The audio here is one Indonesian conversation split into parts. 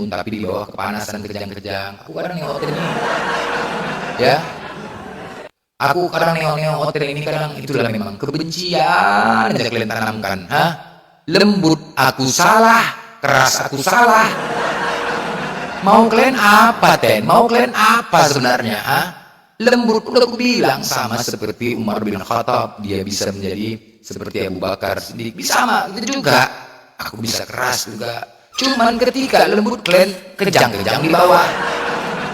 tapi di bawah kepanasan kejang-kejang. Aku kadang nengokin ini, ya. Aku kadang nengok-nengok hotel ini, kadang itulah memang kebencian yang kalian tanamkan. Hah? Lembut aku salah, keras aku salah. Mau kalian apa, Ten? Mau kalian apa sebenarnya? Hah? Lembut udah aku bilang, sama seperti Umar bin Khattab, dia bisa menjadi seperti Abu Bakar Siddiq. Bisa sama itu juga. Aku bisa keras juga. Cuman ketika lembut kalian kejang-kejang di bawah.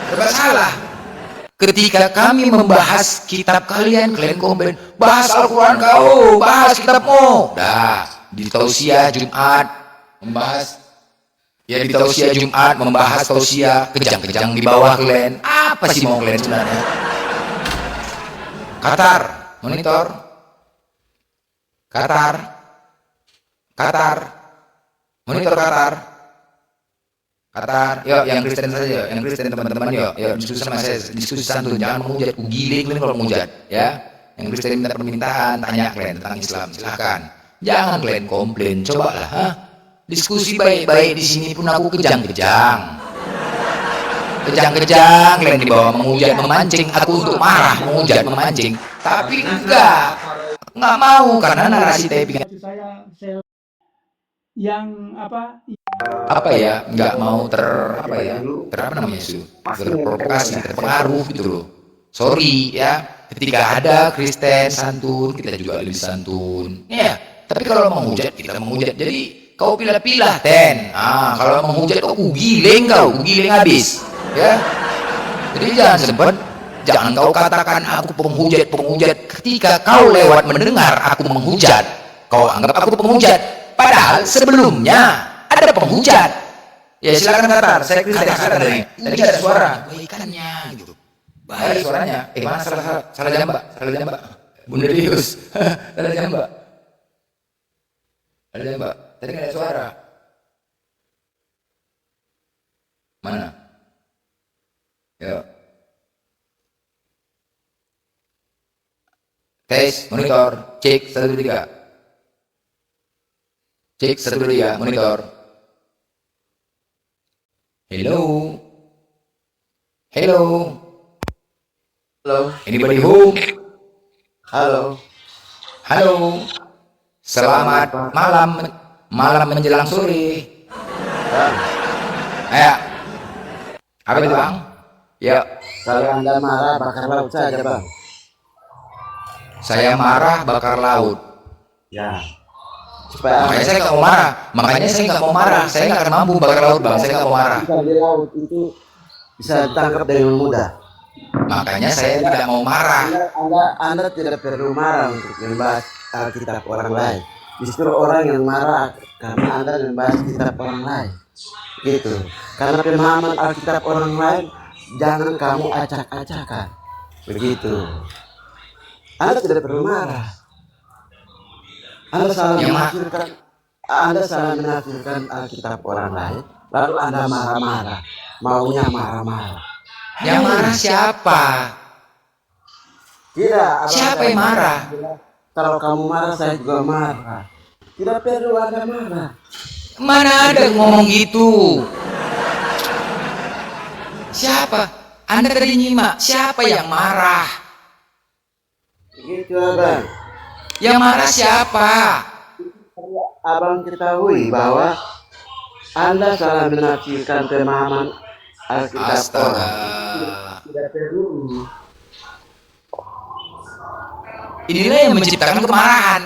Serba salah. Ketika kami membahas kitab kalian komplain, bahas Al-Quran kau, bahas kitabmu. Dah, di tausiah Jumat membahas, ya di tausiah Jumat membahas tausiah, kejang-kejang di bawah kalian. Apa sih mau kalian sebenarnya? Qatar, monitor. Qatar, monitor Qatar. Qatar, yuk yang Kristen saja, yang Kristen teman-teman, yuk diskusi sama saya, diskusi santun, jangan menghujat, giling kalian kalau menghujat, ya. Yang Kristen minta permintaan, tanya kalian tentang Islam, silahkan. Jangan kalian komplain, cobalah, diskusi baik-baik di sini pun aku kejang-kejang, kalian di bawah menghujat, memancing aku untuk marah, menghujat, memancing, tapi enggak mau karena narasi tapi saya yang apa ya, nggak mau apa namanya itu, terprovokasi, terpengaruh gitu loh. Sorry ya, ketika ada Kristen santun, kita juga lebih santun, ya. Tapi kalau menghujat, kita menghujat. Jadi kau pilih-pilih, Ten. Kalau menghujat kau giling habis, ya. Jadi jangan kau katakan aku penghujat. Ketika kau lewat mendengar aku menghujat, kau anggap aku penghujat. Padahal sebelumnya ada penghujat. Ya silakan Qatar, saya Kristen, silakan dari. Tadi nggak ada suara, ikannya gitu. Bahaya suaranya. Mana salah jambak. Bunda Dius, salah jambak. Tadi nggak ada suara. Mana? Yuk. Tes, monitor, cek 1 2 3. Cek 1 2 3, monitor. Hello. Anybody home? Halo. Selamat malam menjelang sore. Ayo. Apa itu, Bang? Ya. Kalau Anda marah, bakar laut saja, Bang. Saya marah bakar laut. Ya. Makanya saya nggak mau marah. Saya nggak akan mampu bakar laut, Bang. Saya nggak mau marah. Ikan di laut itu bisa ditangkap dengan mudah. Makanya saya tidak mau marah. Anda tidak perlu marah untuk membahas Alkitab orang lain. Justru orang yang marah karena Anda membahas kitab orang lain. Gitu. Karena pemahaman Alkitab orang lain jangan kamu acak-acakan. Begitu. Anda tidak perlu marah. Anda salah menafsirkan Alkitab orang lain, lalu Anda marah-marah, maunya marah-marah. Yang marah siapa? Tidak. Siapa yang marah? Kalau kamu marah, saya juga marah. Tidak perlu Anda marah. Mana ada ngomong gitu? Siapa? Anda tadi nyimak. Siapa yang marah? Gitu, Abang. Yang marah siapa? Abang ketahui bahwa Anda salah menafsirkan pemahaman Alkitab. Astaga. Tidak perlu. Inilah yang menciptakan kemarahan.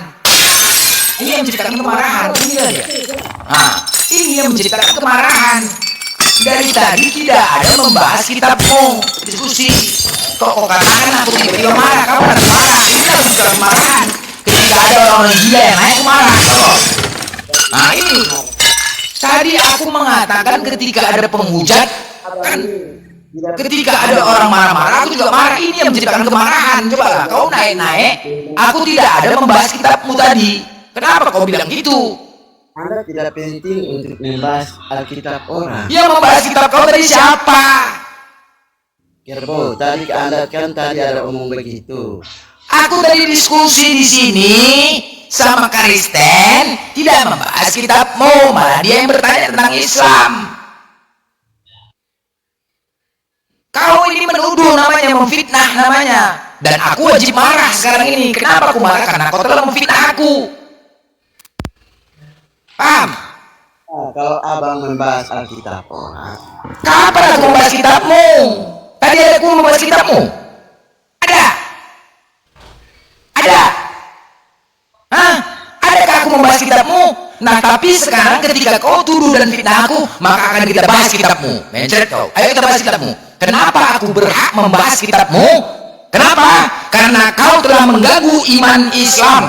Ini yang menciptakan kemarahan. Ini aja. Ini yang menciptakan kemarahan. Dari tadi tidak ada membahas kitabmu, diskusi. Kok katakan aku tiba-tiba marah? Kamu ada marah? Ini yang menciptakan kemarahan. Ketika ada orang gila yang naik marah. Ini. Tadi aku mengatakan ketika ada penghujat, kan? Ketika ada orang marah-marah, aku juga marah. Ini yang menciptakan kemarahan. Cobalah, kau naik-naik. Aku tidak ada membahas kitabmu tadi. Kenapa kau bilang gitu? Anda tidak penting untuk membahas Alkitab orang. Yang membahas kitab kau tadi siapa? Kerbo, tadi Anda kan tadi ada omong begitu. Aku tadi diskusi di sini sama Kristen, tidak membahas kitabmu, malah dia yang bertanya tentang Islam. menuduh namanya, memfitnah namanya. Dan aku wajib marah sekarang ini. Kenapa aku marah? Karena kau telah memfitnah aku. Paham? Nah, kalau abang membahas Alkitab orang, Kapan aku membahas kitabmu? Tadi ada aku membahas kitabmu? Ada? Ada? Hah? Adakah aku membahas kitabmu? Nah, tapi sekarang ketika kau tuduh dan fitnah aku, maka akan kita bahas kitabmu. Mencret kau. Ayo kita bahas kitabmu. Kenapa aku berhak membahas kitabmu? Kenapa? Karena kau telah mengganggu iman Islam.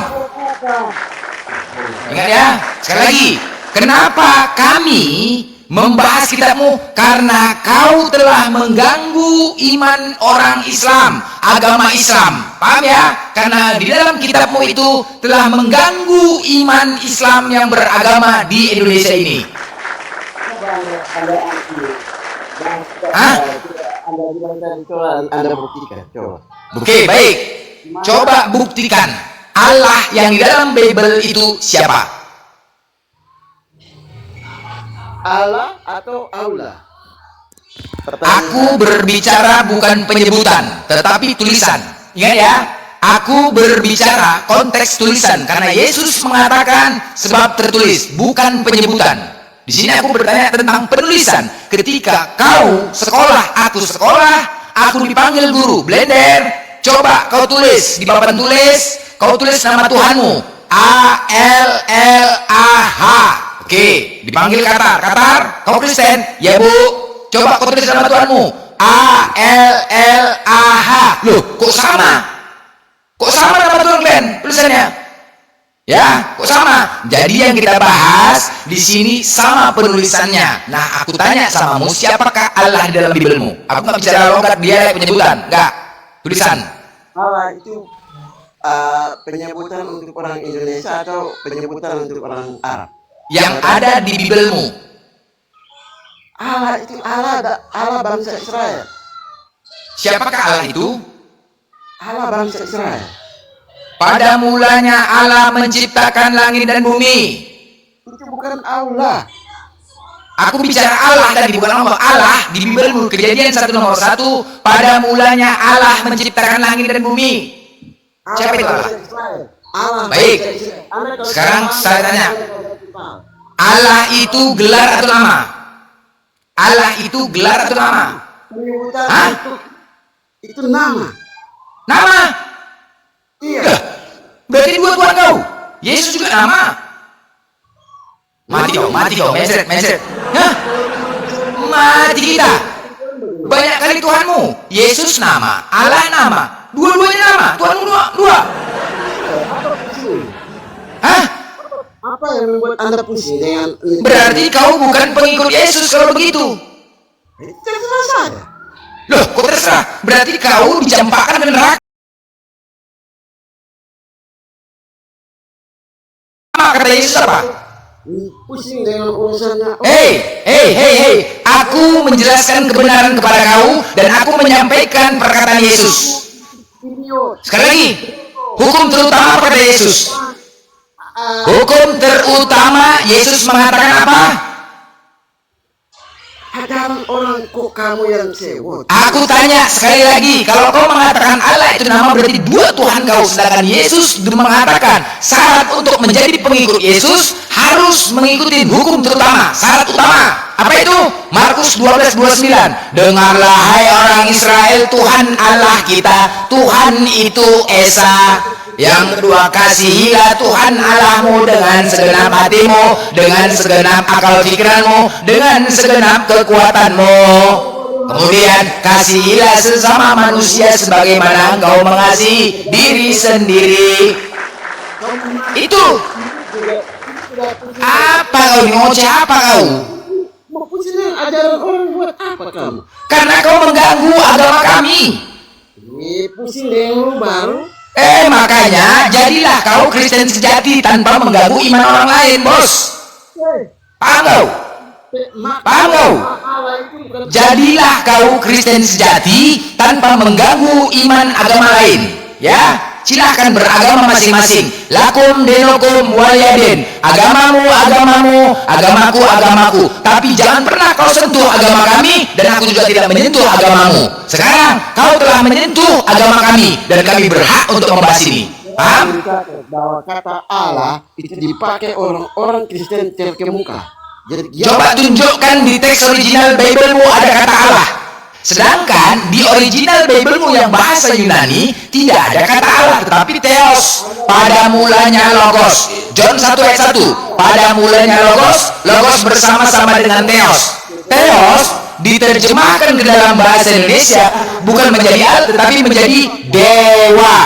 Ingat ya, sekali lagi. Kenapa kami membahas kitabmu? Karena kau telah mengganggu iman orang Islam, agama Islam. Paham ya? Karena di dalam kitabmu itu telah mengganggu iman Islam yang beragama di Indonesia ini. Hah? Anda buktikan, coba. Oke, baik. Coba buktikan Allah yang di dalam Bible itu siapa? Allah atau Allah? Aku berbicara bukan penyebutan, tetapi tulisan. Ingat ya, aku berbicara konteks tulisan karena Yesus mengatakan sebab tertulis, bukan penyebutan. Di sini aku bertanya tentang penulisan. Ketika kau sekolah, aku dipanggil guru. Blender, coba kau tulis di papan tulis, kau tulis nama Tuhanmu. A-L-L-A-H. Oke, dipanggil Katar, kau Kristen? Ya bu, coba kau tulis nama Tuhanmu. A-L-L-A-H. Loh, kok sama? Kok sama nama Tuhan kalian tulisannya? Ya, kok sama? Jadi yang kita bahas di sini sama penulisannya. Nah, aku tanya samamu, siapakah Allah di dalam Bibelmu? Aku nggak bicara logat, dia penyebutan, enggak. Tulisan. Allah itu penyebutan untuk orang Indonesia atau penyebutan untuk orang Arab? Yang ada di Bibelmu. Allah itu Allah bangsa Israel. Siapakah Allah itu? Allah bangsa Israel. Pada mulanya Allah menciptakan langit dan bumi. Itu bukan Allah. Aku bicara Allah tadi, bukan Allah di Bibelmu. Kejadian 1 nomor 1. Pada mulanya Allah menciptakan langit dan bumi. Siapa itu Allah? Baik. Sekarang saya tanya. Allah itu gelar atau nama? Allah itu gelar atau nama? Hah? Itu nama. Nama? Iya. Berarti dua Tuhan kau. Yesus juga nama. Mati kau, mencret. Hah? Mati kita. Banyak kali Tuhanmu. Yesus nama, Allah nama. Dua-duanya nama. Tuhanmu dua. Hah? Apa yang membuat Anda pusing dengan? Berarti kau bukan pengikut Yesus kalau begitu. Terserah saya. Loh, kok terserah? Berarti kau dicampakkan ke neraka. Kata Yesus apa? Pusing dengan urusannya. Hei, aku menjelaskan kebenaran kepada kau dan aku menyampaikan perkataan Yesus. Sekali lagi, hukum terutama pada Yesus. Hukum terutama Yesus mengatakan apa? Ajaran orang kok kamu yang sewot. Aku tanya sekali lagi, kalau kau mengatakan Allah itu nama, berarti dua Tuhan kau. Sedangkan Yesus mengatakan syarat untuk menjadi pengikut Yesus harus mengikuti hukum terutama, syarat utama. Apa itu? Markus 12:29. Dengarlah hai orang Israel, Tuhan Allah kita, Tuhan itu Esa. Yang kedua, kasihilah Tuhan Allahmu dengan segenap hatimu, dengan segenap akal pikiranmu, dengan segenap kekuatanmu. Kemudian, kasihilah sesama manusia sebagaimana engkau mengasihi diri sendiri. Itu. Apa kau ngoceh apa kau? Mau pusing dengan ajaran orang buat apa kamu? Karena kau mengganggu agama kami. Pusing dengan lu baru. Makanya jadilah kau Kristen sejati tanpa mengganggu iman orang lain, bos. Paham kau? Paham kau? Jadilah kau Kristen sejati tanpa mengganggu iman agama lain, ya. silahkan beragama masing-masing. Lakum dinukum waliyadin. Agamamu agamamu, agamaku agamaku. Tapi jangan pernah kau sentuh agama kami, dan aku juga tidak menyentuh agamamu. Sekarang kau telah menyentuh agama kami, dan kami berhak untuk membahas ini. Paham? Bahwa kata Allah itu dipakai orang-orang Kristen terkemuka. Jadi Coba tunjukkan di teks original Bible-mu ada kata Allah. Sedangkan di original Bible-mu yang bahasa Yunani tidak ada kata Allah, tetapi Theos. Pada mulanya Logos. John 1 ayat 1. Pada mulanya Logos, Logos bersama-sama dengan Theos. Theos diterjemahkan ke dalam bahasa Indonesia bukan menjadi Allah, tetapi menjadi dewa.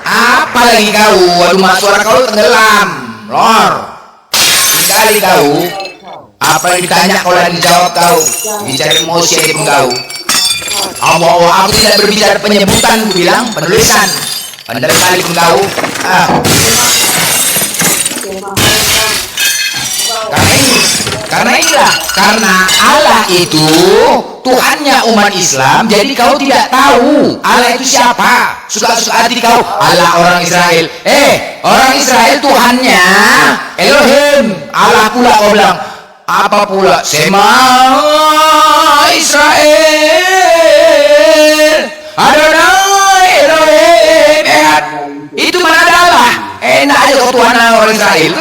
Apa lagi kau? Waduh, mak, suara kau tenggelam, lor. Kali kau. Apa yang ditanya kau dan dijawab kau? Bicara emosi aja pun kau. Aku tidak berbicara penyebutan, ku bilang penulisan. Pandai kali pun kau. Karena Allah itu Tuhannya umat Islam, jadi kau tidak tahu Allah itu siapa. Suka-suka hati kau, Allah orang Israel. Orang Israel Tuhannya Elohim. Allah pula kau bilang. Apa pula? Sema Israel Adonai Elohim Ehad. Itu mana ada Allah? Enak aja kau Tuhan orang Israel.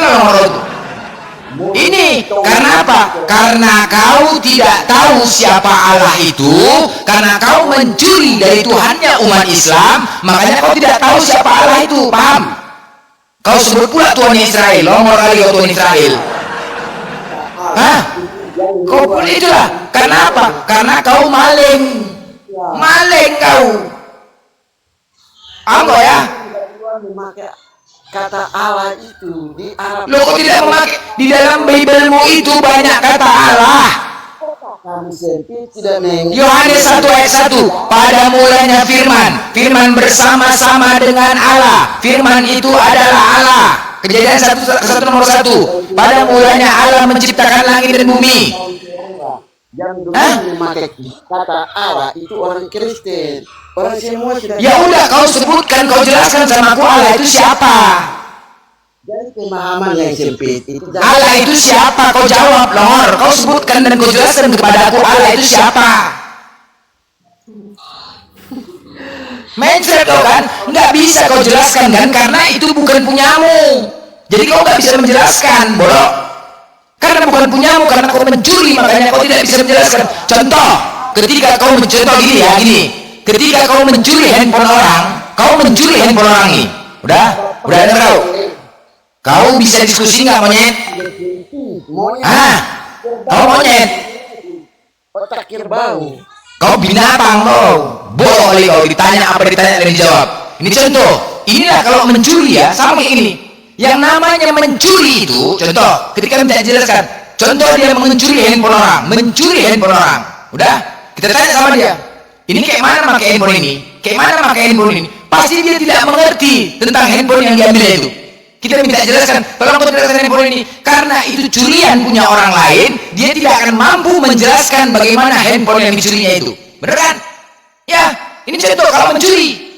Ini karena apa? Karena kau tidak tahu siapa Allah itu. Karena kau mencuri dari Tuhannya umat Islam, makanya kau tidak tahu siapa Allah itu. Paham? Kau sebut pula Tuhan Israel. Longor kali kau Tuhan Israel. Kau pun itulah. Karena apa? Karena kau maling. Maling kau. Apa ya? memakai kata Allah itu di Arab. Loh, kok tidak memakai? Di dalam Bible-mu itu banyak kata Allah. Kami sempit tidak mengikuti. Yohanes 1 ayat 1. Pada mulanya firman. Firman bersama-sama dengan Allah. Firman itu adalah Allah. Kejadian 1 nomor 1. Pada mulanya Allah menciptakan langit dan bumi. Yang dulu memakai kata Allah itu orang Kristen. Orang semua sudah. Ya udah, kau sebutkan, kau jelaskan sama aku Allah itu siapa. Jadi pemahaman yang sempit itu. Allah itu siapa? Kau jawab, Lor. Kau sebutkan dan kau jelaskan kepada aku Allah itu siapa. Mencret kau kan? Nggak bisa kau jelaskan kan? Karena itu bukan punyamu. Jadi kau nggak bisa menjelaskan, bolok. Karena bukan punyamu, karena kau mencuri, makanya kau tidak bisa menjelaskan. Contoh, ketika kau mencontoh gini ya, gini. Ketika kau mencuri handphone orang, kau mencuri handphone orang ini. Udah dengar kau? Kau bisa diskusi nggak, monyet? Kau monyet? Otak kerbau. Kau binatang kau. Boleh kau ditanya apa ditanya dan dijawab. Ini contoh. Inilah kalau mencuri ya, sama kayak ini. Yang namanya mencuri itu, contoh, ketika minta jelaskan, contoh dia mencuri handphone orang, udah, kita tanya sama dia, ini kayak mana pakai handphone ini, pasti dia tidak mengerti tentang handphone yang diambil itu. Kita minta jelaskan, tolong kau jelaskan handphone ini, karena itu curian punya orang lain, dia tidak akan mampu menjelaskan bagaimana handphone yang dicurinya itu, beneran? Ya, ini contoh kalau mencuri.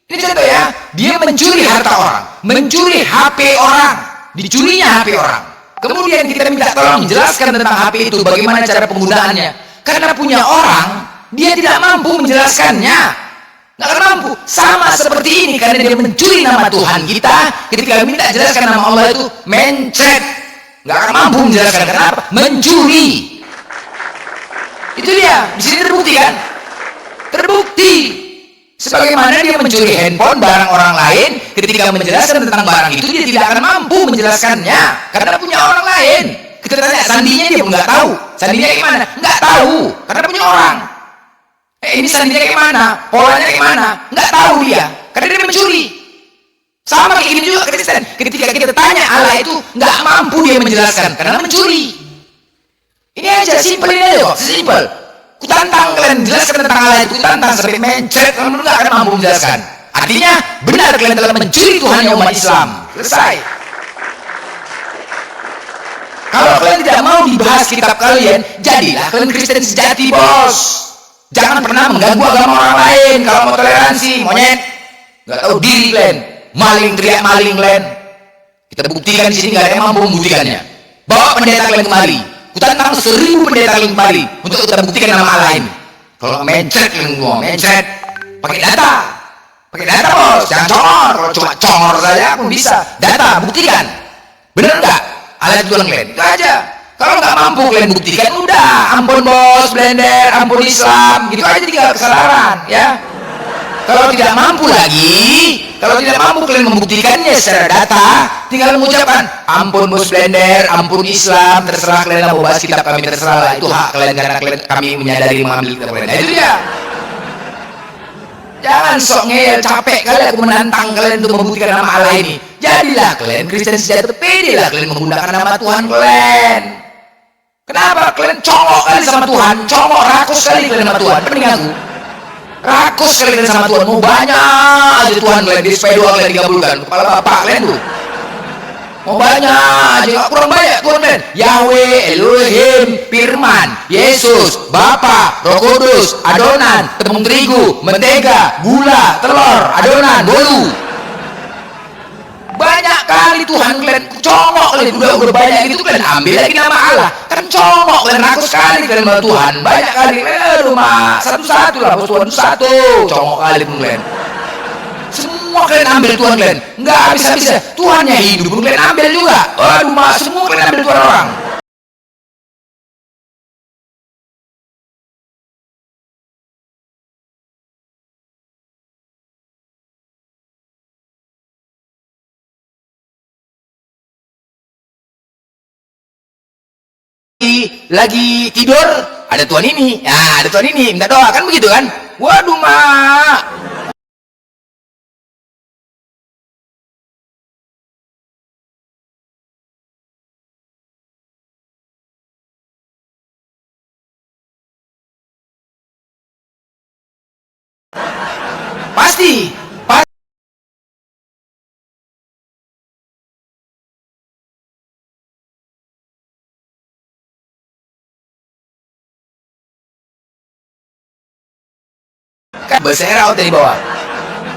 Ini contoh ya, dia mencuri harta orang, mencuri HP orang, dicurinya HP orang. Kemudian kita minta tolong jelaskan tentang HP itu, bagaimana cara penggunaannya. Karena punya orang, dia tidak mampu menjelaskannya. Nggak akan mampu. Sama seperti ini, karena dia mencuri nama Tuhan kita, ketika minta jelaskan nama Allah itu, mencret. Nggak akan mampu menjelaskan. Kenapa? Mencuri. Itu dia, di sini terbukti kan? Terbukti. Sebagaimana dia mencuri handphone barang orang lain, ketika menjelaskan tentang barang itu dia tidak akan mampu menjelaskannya karena punya orang lain. Kita tanya sandinya, dia pun nggak tahu. Sandinya kayak mana? Nggak tahu karena punya orang. Ini sandinya kayak mana? Polanya kayak mana? Nggak tahu dia karena dia mencuri. Sama kayak gini juga Kristen. Ketika kita tanya Allah itu nggak mampu dia menjelaskan karena mencuri. Ini aja, simpel ini aja kok, simpel. Kutantang kalian jelaskan tentang Allah itu, kutantang sampai mencret, kalian nggak akan mampu menjelaskan. Artinya benar kalian telah mencuri Tuhannya umat Islam. Selesai. Kalau kalian tidak mau dibahas kitab kalian, jadilah kalian Kristen sejati, bos. Jangan pernah mengganggu agama orang lain kalau mau toleransi, monyet. Nggak tahu diri kalian. Maling teriak maling kalian. Kita buktikan di sini, nggak ada yang mampu membuktikannya. Bawa pendeta kalian kemari. Kutantang 1000 pendeta kalian kemari untuk kita buktikan nama Allah ini. Kalau mencret kalian semua, mencret. Pakai data. Pakai data bos, jangan congor. Kalau cuma congor saja pun bisa. Data, buktikan. Bener nggak? Allah Tuhan kalian. Itu aja. Kalau nggak mampu kalian buktikan, udah. Ampun bos, blender, ampun Islam. Gitu aja tinggal kesalahan, ya. Kalau tidak mampu lagi, kalau tidak mampu kalian membuktikannya secara data, tinggal mengucapkan, ampun bos blender, ampun Islam, terserah kalian mau bahas kitab kami, terserah lah. Itu hak kalian karena kami menyadari mengambil kitab kalian. Nah, itu dia. Jangan sok ngeyel, capek kali aku menantang kalian untuk membuktikan nama Allah ini. Jadilah kalian Kristen sejati, pedelah kalian menggunakan nama Tuhan kalian. Kenapa? Kalian congok kali sama Tuhan, congok rakus kali kalian sama Tuhan. Pening aku. Rakus kali kalian sama Tuhan, mau banyak aja Tuhan kalian, di supaya doa kalian dikabulkan. Kepala bapak kalian tuh. Mau banyak aja, gak kurang banyak Tuhan kalian. Yahweh, Elohim, Firman, Yesus, Bapa, Roh Kudus, adonan, tepung terigu, mentega, gula, telur, adonan, bolu. Banyak kali Tuhan kalian, congok kalian, udah banyak gitu kalian ambil lagi nama Allah. Kan congok kalian, rakus sekali kalian sama Tuhan. Banyak kali, aduh mak, satu-satu lah bos, Tuhan satu, congok kali pun kalian. Semua kalian ambil Tuhan kalian, nggak habis-habisnya. Tuhannya hidup pun kalian ambil juga. Aduh mak, semua kalian ambil Tuhan orang. Lagi tidur, ada Tuhan ini, nah ada Tuhan ini, minta doa, kan begitu kan? Waduh mak, pasti, pasti. Kan berserah dari bawah.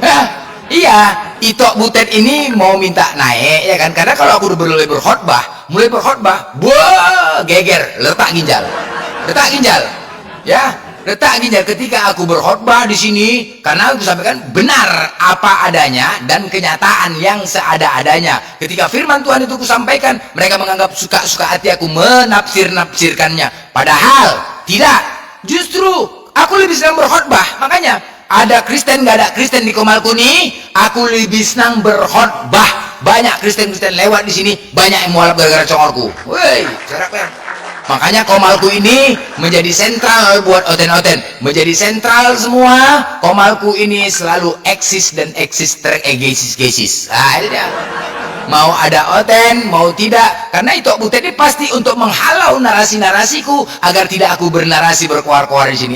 Hah, iya, Itok Butet ini mau minta naik ya kan, karena kalau aku udah mulai berkhotbah, wah geger, letak ginjal, ya, letak ginjal ketika aku berkhotbah di sini, karena aku sampaikan benar apa adanya dan kenyataan yang seada-adanya. Ketika firman Tuhan itu aku sampaikan, mereka menganggap suka-suka hati aku menafsirkannya, padahal tidak. Justru aku lebih senang berkhotbah, makanya ada Kristen nggak ada Kristen di Komalku nih, aku lebih senang berkhotbah. Banyak Kristen lewat di sini, banyak yang mualaf gara-gara congorku. Woi, jarak kan. Makanya Komalku ini menjadi sentral buat oten-oten, menjadi sentral semua. Komalku ini selalu eksis dan eksis teregesis. Nah, ini dia. Mau ada oten, mau tidak, karena itu Butet ini pasti untuk menghalau narasi-narasiku agar tidak aku bernarasi berkuar-kuar di sini.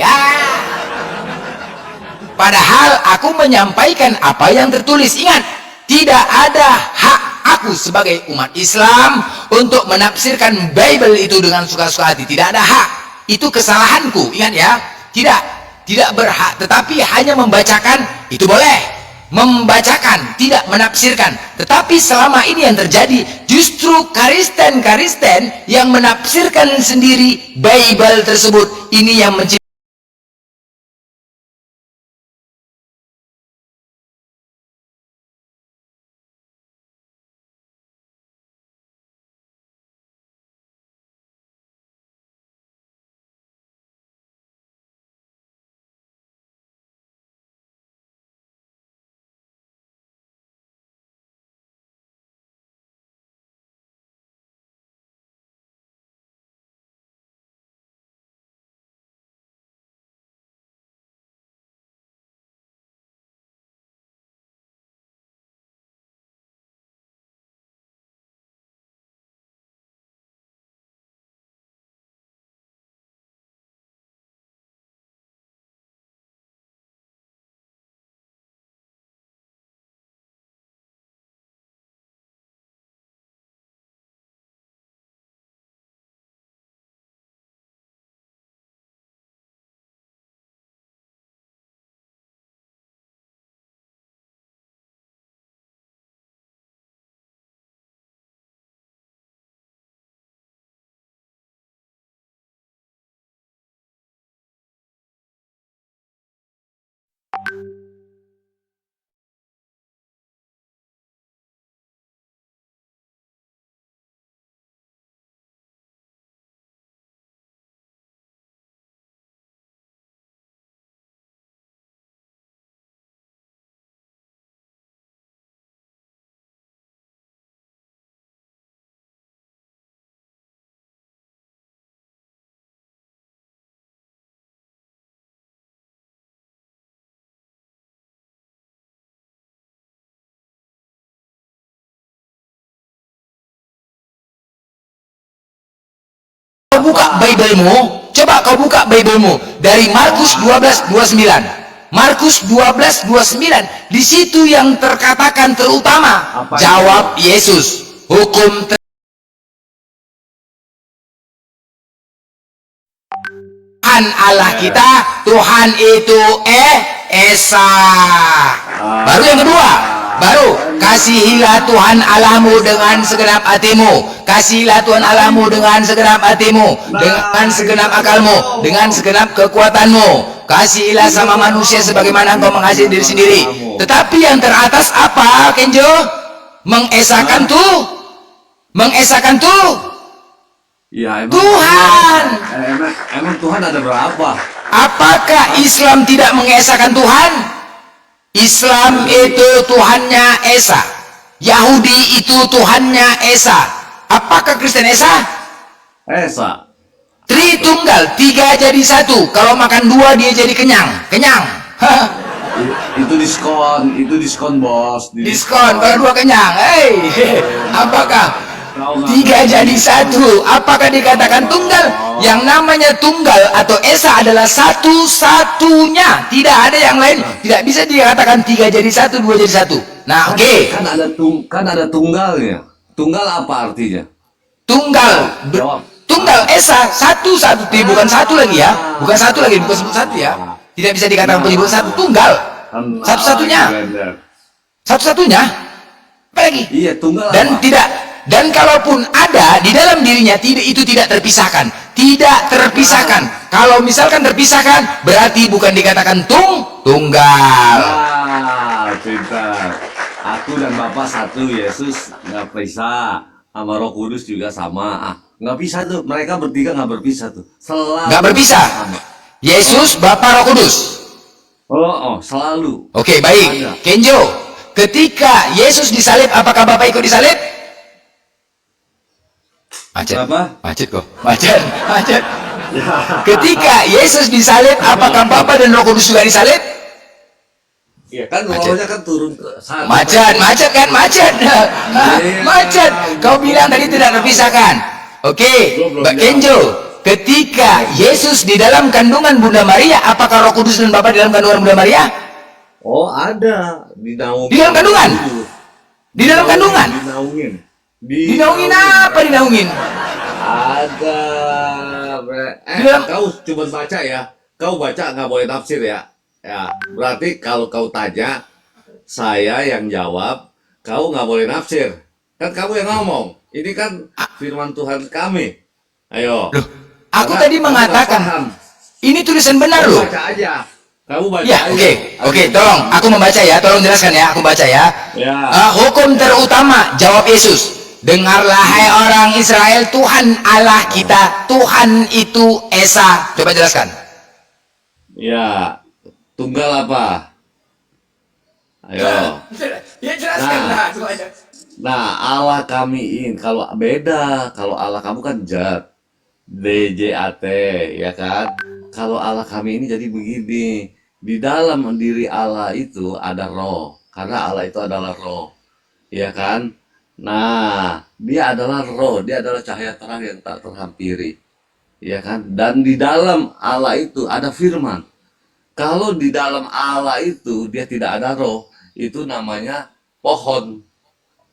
Padahal aku menyampaikan apa yang tertulis. Ingat, tidak ada hak aku sebagai umat Islam untuk menafsirkan Bible itu dengan suka-suka hati. Tidak ada hak. Itu kesalahanku. Ingat ya, tidak berhak. Tetapi hanya membacakan itu boleh. Membacakan, tidak menafsirkan. Tetapi selama ini yang terjadi, justru Kristen yang menafsirkan sendiri Bible tersebut. Ini yang menciptakan Kau buka Biblemu, coba kau buka Biblemu dari Markus 12:29. Markus 12:29, di situ yang terkatakan terutama. Apa Jawab Yesus, hukum Tuhan Allah kita, Tuhan itu Esa. Baru yang kedua, baru kasihilah Tuhan Allahmu dengan segenap hatimu, kasihilah Tuhan Allahmu dengan segenap hatimu, dengan segenap akalmu, dengan segenap kekuatanmu. Kasihilah sama manusia sebagaimana engkau mengasihi diri sendiri. Tetapi yang teratas apa, Kenjo? Mengesakan tuh Ya, emang Tuhan. emang Tuhan ada berapa? Apakah Islam tidak mengesahkan Tuhan? Islam itu Tuhannya Esa, Yahudi itu Tuhannya Esa. Apakah Kristen Esa? Esa. Tritunggal, 3 jadi 1. Kalau makan 2 dia jadi kenyang. Hah. Itu diskon bos. Diskon kalau 2 kenyang. Apakah 3 jadi 1? Apakah dikatakan tunggal? Yang namanya tunggal atau Esa adalah satu-satunya, tidak ada yang lain. Tidak bisa dikatakan 3 jadi 1, 2 jadi 1. Nah, oke. Kan ada tunggalnya. Tunggal apa artinya? Tunggal Esa satu, bukan satu lagi ya, bukan sebut satu ya. Tidak bisa dikatakan penyebut satu, tunggal. Satu-satunya. Apa lagi? Iya, tunggal. Dan kalaupun ada di dalam dirinya, itu tidak terpisahkan. Kalau misalkan terpisahkan, berarti bukan dikatakan tunggal. Pintar. Aku dan Bapak satu, Yesus nggak pisah. Sama Roh Kudus juga sama. Nggak bisa tuh. Mereka bertiga nggak berpisah tuh. Selalu. Nggak berpisah. Sama. Yesus, Bapa, Roh Kudus. Selalu. Oke, baik. Kenjo, ketika Yesus disalib, apakah Bapak ikut disalib? Macet kok. Ketika Yesus disalib, apakah Bapa dan Roh Kudus juga disalib? Iya kan, rohnya kan turun ke sana. Macet. Kau bilang tadi tidak terpisahkan. Oke, Mbak Kenjo, ketika Yesus di dalam kandungan Bunda Maria, apakah Roh Kudus dan Bapa di dalam kandungan Bunda Maria? Oh, ada. Dinaungin. Di dalam kandungan? Di dalam kandungan? Dinaungin. Apa dinaungin? Ada. Kau cuma baca ya. Kau baca nggak boleh tafsir ya. Ya, berarti kalau kau tanya, saya yang jawab, kau nggak boleh nafsir. Kan kamu yang ngomong. Ini kan firman Tuhan kami. Ayo. Loh, aku tadi mengatakan, ini tulisan benar loh. Baca aja. Kamu baca ya, aja. Oke, tolong, aku membaca ya, tolong jelaskan ya, aku baca ya. Hukum terutama, jawab Yesus. Dengarlah hai orang Israel, Tuhan Allah kita, Tuhan itu Esa. Coba jelaskan. Ya, tunggal apa? Ayo. Ya jelaskan lah. Nah, Allah kami ini kalau beda, kalau Allah kamu kan Zat, DJAT, ya kan? Kalau Allah kami ini jadi begini, di dalam diri Allah itu ada roh, karena Allah itu adalah roh, ya kan? Nah, dia adalah roh, dia adalah cahaya terang yang tak terhampiri, ya kan? Dan di dalam Allah itu ada firman. Kalau di dalam Allah itu dia tidak ada roh, itu namanya pohon.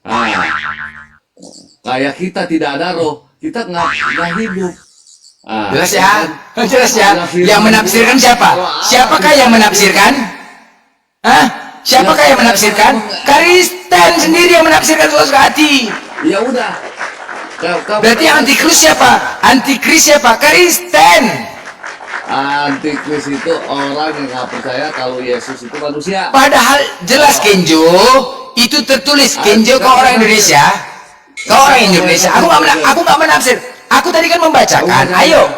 Nah, kayak kita tidak ada roh, kita nggak hidup. Nah, jelas ya. Yang menafsirkan siapa? Siapakah yang menafsirkan? Siapakah yang menafsirkan? Kristen sendiri yang menafsirkan suatu hati. Ya udah. Berarti antikris siapa? Kristen. Antikris itu orang yang nggak percaya kalau Yesus itu manusia. Padahal jelas Kenjo, itu tertulis Kenjo kau orang Indonesia. Kau orang Indonesia. Aku nggak menafsir. Aku tadi kan membacakan. Ayo.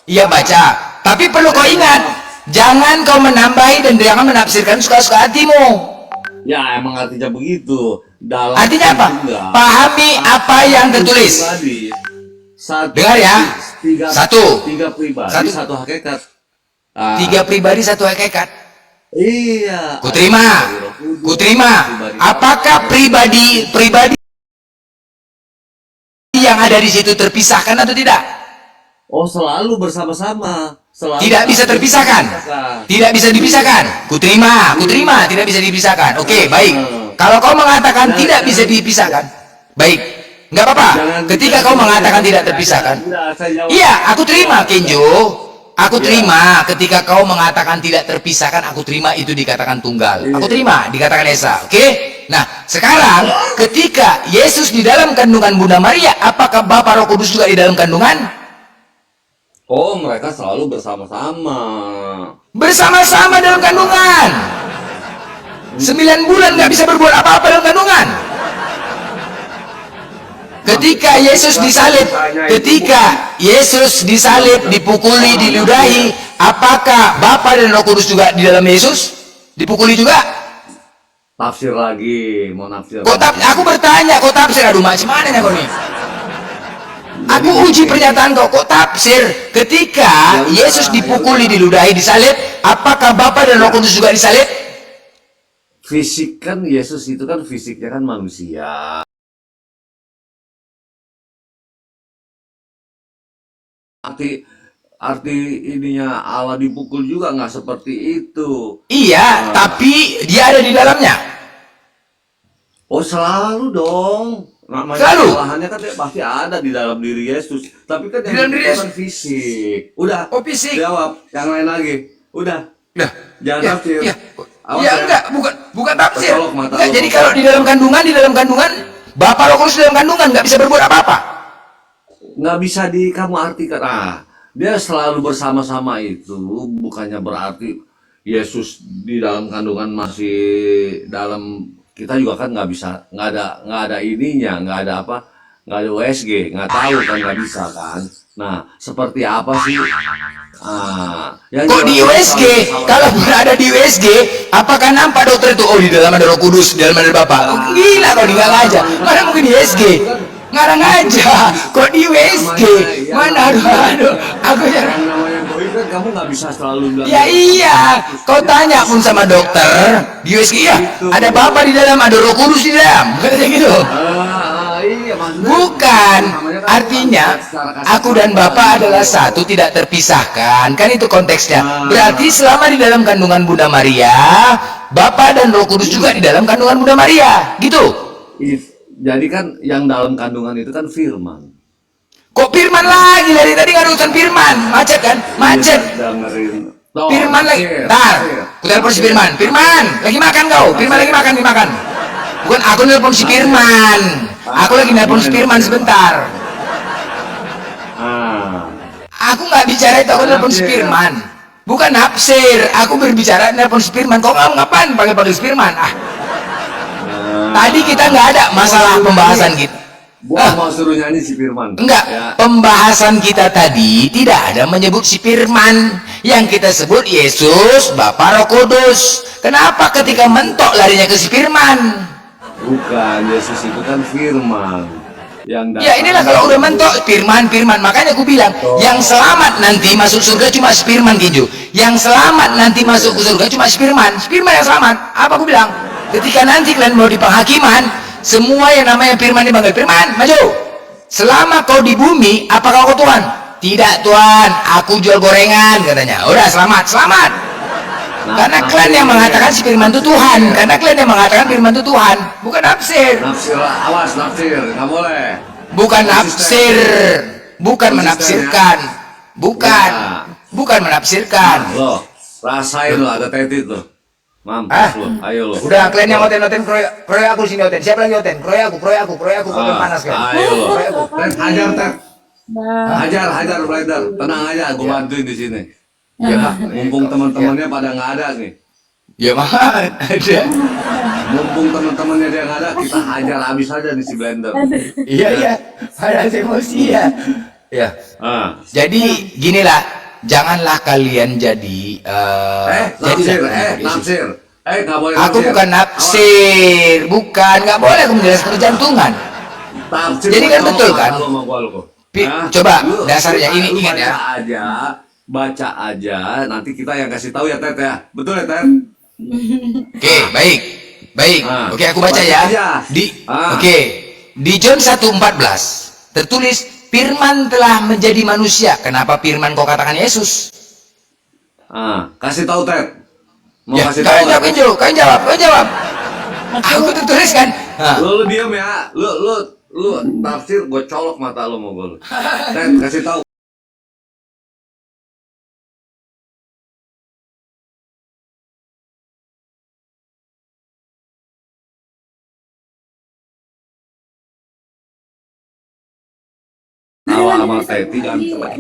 Iya baca. Tapi perlu kau ingat, jangan kau menambahi dan jangan menafsirkan suka-suka hatimu. Ya emang artinya begitu. Artinya apa? Pahami apa yang tertulis. Dengar ya. Tiga pribadi, satu hakikat. Tiga pribadi, satu hakikat. Iya. Kuterima. Apakah pribadi yang ada di situ terpisahkan atau tidak? Oh, selalu bersama-sama. Tidak bisa terpisahkan. Tidak bisa dipisahkan. Kuterima, tidak bisa dipisahkan. Oke, baik. Kalau kau mengatakan tidak bisa dipisahkan, baik. Nggak apa-apa. Ketika kau mengatakan tidak terpisahkan, iya, aku terima, Kenjo. Aku terima ketika kau mengatakan tidak terpisahkan, aku terima itu dikatakan tunggal. Aku terima dikatakan Esa. Oke? Nah, sekarang ketika Yesus di dalam kandungan Bunda Maria, apakah Bapa Roh Kudus juga di dalam kandungan? Oh, mereka selalu bersama-sama. Bersama-sama dalam kandungan. 9 bulan nggak bisa berbuat apa-apa dalam kandungan. Ketika Yesus disalib, dipukuli, diludahi, apakah Bapa dan Roh Kudus juga di dalam Yesus? Dipukuli juga? Tafsir lagi, mau nafsir. Aku bertanya, kok tafsir? Aduh, macam mana kau nih? Aku uji pernyataan kok tafsir. Ketika Yesus dipukuli, diludahi, disalib, apakah Bapa dan Roh Kudus juga disalib? Fisik kan, Yesus itu kan fisiknya kan manusia. Arti ininya Allah dipukul juga nggak seperti itu. Iya, tapi dia ada di dalamnya. Oh, selalu dong. Namanya Selalu. kesalahannya kan pasti ada di dalam diri Yesus. Tapi kan Di dalam diri itu kan fisik. Udah. Oh, fisik. Jawab. Yang lain lagi. Udah. Nah, Jangan ya, tafsir. ya. Awas Ya, ya. enggak, bukan tafsir. Bercolok mata Enggak, lo. jadi kalau di dalam kandungan, Bapak Roh Kudus di dalam kandungan nggak bisa berbuat apa-apa. Nggak bisa kamu artikan. Dia selalu bersama-sama itu bukannya berarti Yesus di dalam kandungan masih dalam, kita juga kan nggak bisa, nggak ada ininya, nggak ada USG, nggak tahu kan, nggak bisa kan. Nah, seperti apa sih? Yang Kok di USG? Kalau ada di USG, apakah nampak dokter itu? Oh, di dalam ada Roh Kudus, di dalam ada Bapak. Oh, gila kau nggak aja. Mana mungkin di USG? Ngarang aja. Kok di USG? Mana aduh. Aku jarang. Yang namanya goib kan kamu nggak bisa selalu bilang. Ya iya, kau tanya pun sama dokter di USG ya, ada Bapak di dalam, ada Roh Kudus di dalam, katanya gitu. Iya, maksudnya Bukan, namanya kan artinya secara kasar aku dan Bapak adalah satu, tidak terpisahkan. Kan itu konteksnya. Berarti selama di dalam kandungan Bunda Maria, Bapak dan Roh Kudus juga di dalam kandungan Bunda Maria, gitu. Jadi kan yang dalam kandungan itu kan firman. Kok firman lagi? Dari tadi nggak ada urusan firman, macet kan? Macet. Dengerin. Firman lagi. Tar, aku telepon si Firman. Firman, lagi makan kau? Firman lagi makan. Bukan, aku nelpon si Firman. Aku lagi nelpon si Firman sebentar. Aku nggak bicara itu, aku nelpon si Firman. Bukan nafsir, aku berbicara nelpon si Firman. Kok ngapain panggil si Firman? Tadi kita nggak ada masalah pembahasan kita. Gua mau suruh nyanyi si Firman. Enggak, Ya. pembahasan kita tadi tidak ada menyebut si Firman. Yang kita sebut Yesus, Bapa Roh Kudus. Kenapa ketika mentok larinya ke si Firman? Bukan, Yesus itu kan firman. Yang Ya inilah kalau udah mentok Firman. Makanya aku bilang, yang selamat nanti masuk surga cuma si Firman, Kinju. Yang selamat nanti masuk ke surga cuma si Firman. Si Firman yang selamat. Apa aku bilang? Ketika nanti kalian mau di penghakiman, semua yang namanya Firman dipanggil Firman, maju. Selama kau di bumi, apakah kau Tuhan? Tidak Tuhan, aku jual gorengan, katanya. Udah selamat. Karena kalian yang mengatakan si Firman itu Tuhan. Karena kalian yang mengatakan Firman itu Tuhan, bukan nafsir. Nafsir, awas nafsir, nggak boleh. Bukan nafsir, bukan menafsirkan, bukan menafsirkan. Loh, rasain lo, ada tetit lo. Mampus lo, ayo lo. Udah, kalian yang oten kroyok aku sini oten. Siapa lagi oten? Kroyok aku, kopi panas kan. Ayo lo. Kroyok aku. Hajar, Ted. Hajar, Blender. Tenang aja, gue bantuin di sini. Ya mah. Mumpung teman-temannya pada nggak ada nih. Ya mah ada. Mumpung teman-temannya dia nggak ada, kita hajar habis aja nih si blender. Iya iya. Ada emosi ya. Ya. Ah. Jadi ginilah, janganlah kalian jadi Nafsir, jadi nafsir. Nggak boleh aku nafsir. bukan nafsir, bukan, nggak boleh aku menjelaskan kejantungan. Tafsir Jadi kan sama betul kan? kalau mau gua lu. Coba dasarnya ini Lu ingat ya. baca aja, nanti kita yang kasih tahu ya Tet ya. Betul ya Tet? Oke, baik. Baik. Ah, Oke, aku baca baca ya. aja. Oke. Di John 1:14 tertulis Firman telah menjadi manusia. Kenapa Firman kau katakan Yesus? Kasih tahu Tet. Mau Ya, kasih kalian tahu. jawab, kalian jawab. Aku tulis kan. Lu diam ya. Lu tafsir gue colok mata lu mau gue. Tet, kasih tahu. Awal sama Teti jangan cepat,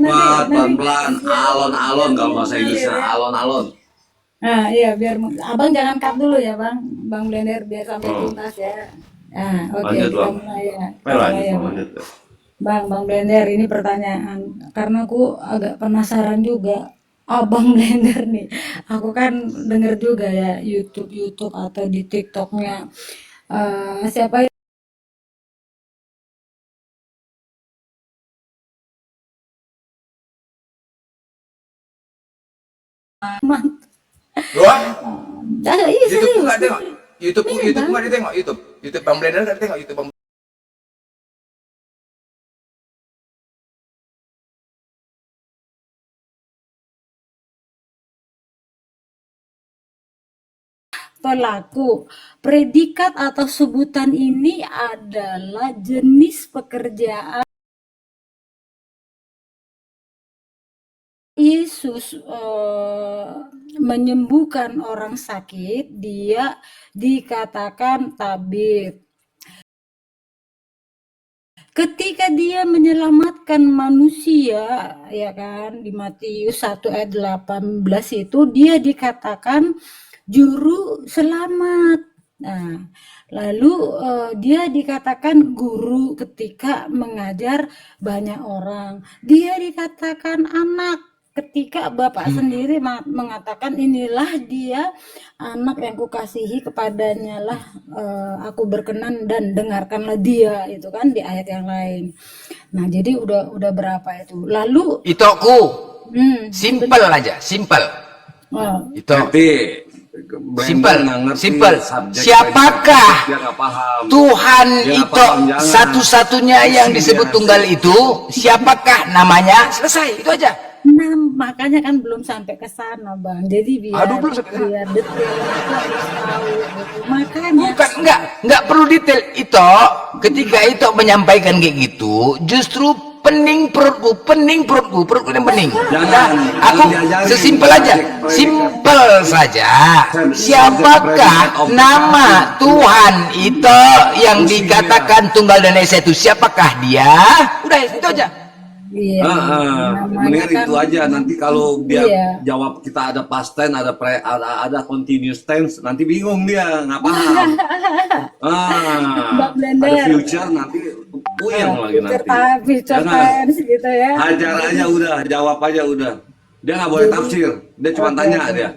pelan-pelan, alon-alon kalau bahasa Inggrisnya alon-alon. Nah, iya biar abang jangan cut dulu ya bang, bang Blender biar sampai Oh. tuntas ya. Nah, oke Lanjut, kita Bang. mulai ya. Kita Lanjut, mulai ya, Bang. lanjut. Bang Blender ini pertanyaan karena aku agak penasaran juga. Abang Blender nih, aku kan denger juga ya YouTube atau di TikToknya siapa yang Wah, iya YouTube serius. nggak tengok. YouTube Iya, YouTube Bang. nggak ditengok. YouTube Bang Blender nggak ditengok. YouTube Bang. Pelaku. Predikat atau sebutan ini adalah jenis pekerjaan Yesus menyembuhkan orang sakit, dia dikatakan tabib. Ketika dia menyelamatkan manusia, ya kan, di Matius 1 ayat 18 itu dia dikatakan juru selamat. Nah, lalu dia dikatakan guru ketika mengajar banyak orang. Dia dikatakan anak ketika Bapak sendiri mengatakan inilah dia anak yang kukasihi, kepadanya lah aku berkenan dan dengarkanlah dia, itu kan di ayat yang lain. Nah, jadi udah berapa itu? Lalu Itoku, simple aja, simple. oh, Itu Teti, Simple, nggak ngerti simple. subjek Siapakah dia nggak paham. Tuhan Dia nggak itu paham, jangan. satu-satunya yang Pusing disebut dia. tunggal itu? Siapakah namanya? Selesai, itu aja. nah makanya kan belum sampai ke sana bang. Jadi biar Aduh, belum sampai ke sana. biar detail itu harus tahu gitu. Makanya Bukan, enggak perlu detail. Itu ketika itu menyampaikan kayak gitu, justru pening perutku yang pening. Jangan, Aku jangan diajarin. sesimpel aja, simpel saja. Siapakah nama Tuhan itu yang dikatakan tunggal dan esa itu? Siapakah dia? Udah itu aja. iya, namanya Mendingan kan itu aja, nanti kalau dia iya. jawab kita ada past tense, ada continuous tense, nanti bingung dia nggak paham. Mbak Blender. Ada future nanti puyeng lagi nanti. Future Jangan. tense gitu ya. Hajar aja udah, jawab aja udah. Dia nggak boleh tafsir, dia cuma Oke, tanya oke. dia.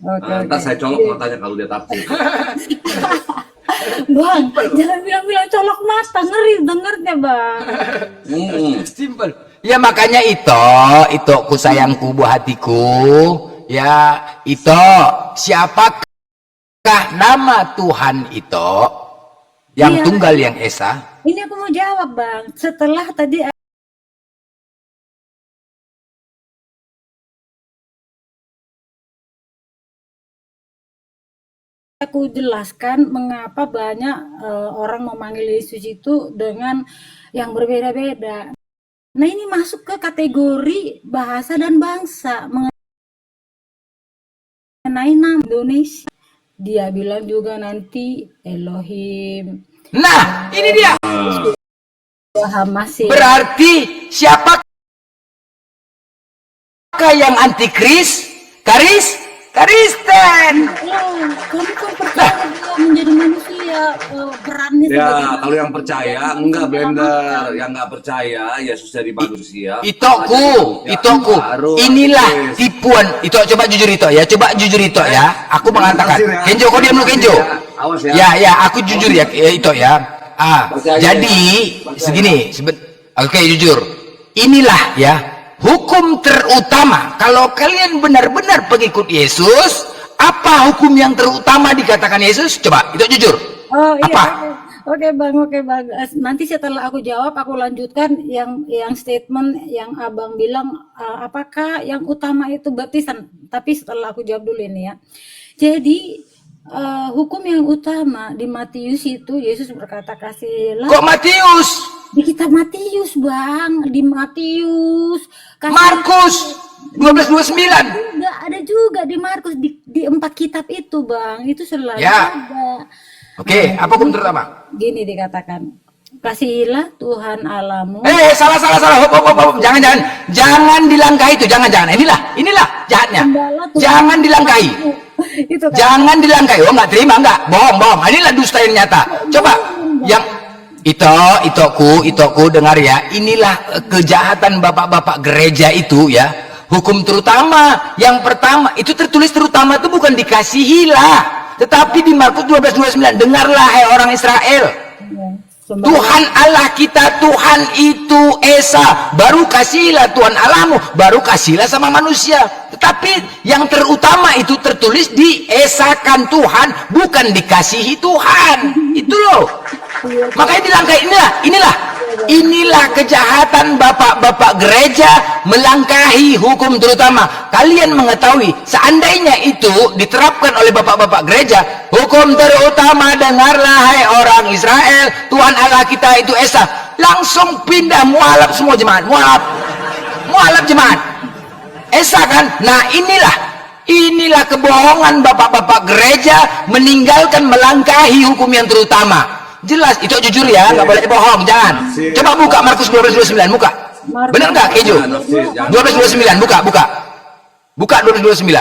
Oke, Ntar oke. saya colok matanya kalau dia tafsir. Bang, jangan bilang-bilang colok mata, ngeri dengernya bang. Simple. Ya makanya itu ku sayangku buah hatiku. Ya itu siapakah nama Tuhan itu yang Iya. tunggal yang esa? Ini aku mau jawab bang. Setelah tadi aku jelaskan mengapa banyak orang memanggil Yesus itu dengan yang berbeda-beda. Nah ini masuk ke kategori bahasa dan bangsa mengenai nama Indonesia. Dia bilang juga nanti Elohim, Nah, ini dia. Hamasih. Berarti siapa yang antikris? Kristen. Ya, kamu kan percaya dia menjadi manusia, perannya Ya, sebagai kalau yang percaya enggak blender, yang enggak percaya Yesus jadi manusia. Itoku, Ya, itoku. baru Inilah antikris. tipuan. Ito, coba jujur Ito ya. Coba jujur Ito ya. Aku mengatakan. Tafsir ya. Kenjo, kau diam dulu Kenjo. Awas ya. Ya, aku jujur ya Ito ya. Percaya Jadi ya. segini. Oke, jujur. Inilah ya hukum terutama. Kalau kalian benar-benar pengikut Yesus, apa hukum yang terutama dikatakan Yesus? Coba, Ito jujur. Oh iya, Apa? oke bang, oke bang. Nanti setelah aku jawab, aku lanjutkan yang statement yang abang bilang, apakah yang utama itu baptisan. Tapi setelah aku jawab dulu ini ya. Jadi hukum yang utama di Matius itu Yesus berkata kasihlah. Kok Matius? Di kitab Matius bang, di Matius. Markus 12:29. Enggak ada juga di Markus, di 4 kitab itu bang, itu selalu Ya. ada. Oke, apa hukum terutama? Gini dikatakan, kasihilah Tuhan Allahmu. Salah. Hop. Jangan dilangkahi itu, jangan. Inilah jahatnya. Jangan dilangkahi. Itu kan. Jangan dilangkahi. Oh, nggak terima, nggak. Bohong. Inilah dusta yang nyata. Coba, yang Itoku dengar ya. Inilah kejahatan bapak-bapak gereja itu ya. Hukum terutama. Yang pertama, itu tertulis terutama itu bukan dikasihilah. Tetapi di Markus 12:29, dengarlah hai orang Israel. Ya, Tuhan Allah kita, Tuhan itu Esa. Baru kasihlah Tuhan Allahmu, baru kasihlah sama manusia. Tetapi yang terutama itu tertulis diesakan Tuhan, bukan dikasihi Tuhan. Itu loh. Makanya dilangkahi. Inilah kejahatan bapak-bapak gereja melangkahi hukum terutama. Kalian mengetahui, seandainya itu diterapkan oleh bapak-bapak gereja, hukum terutama dengarlah hai orang Israel, Tuhan Allah kita itu Esa, langsung pindah mualaf semua jemaat, mualaf jemaat Esa kan. Nah, inilah kebohongan bapak-bapak gereja meninggalkan melangkahi hukum yang terutama. Jelas, itu jujur ya, nggak boleh bohong, jangan. Coba buka Markus 12:29, buka. Benar nggak, Kejo? 12:29, buka. Buka 12:29.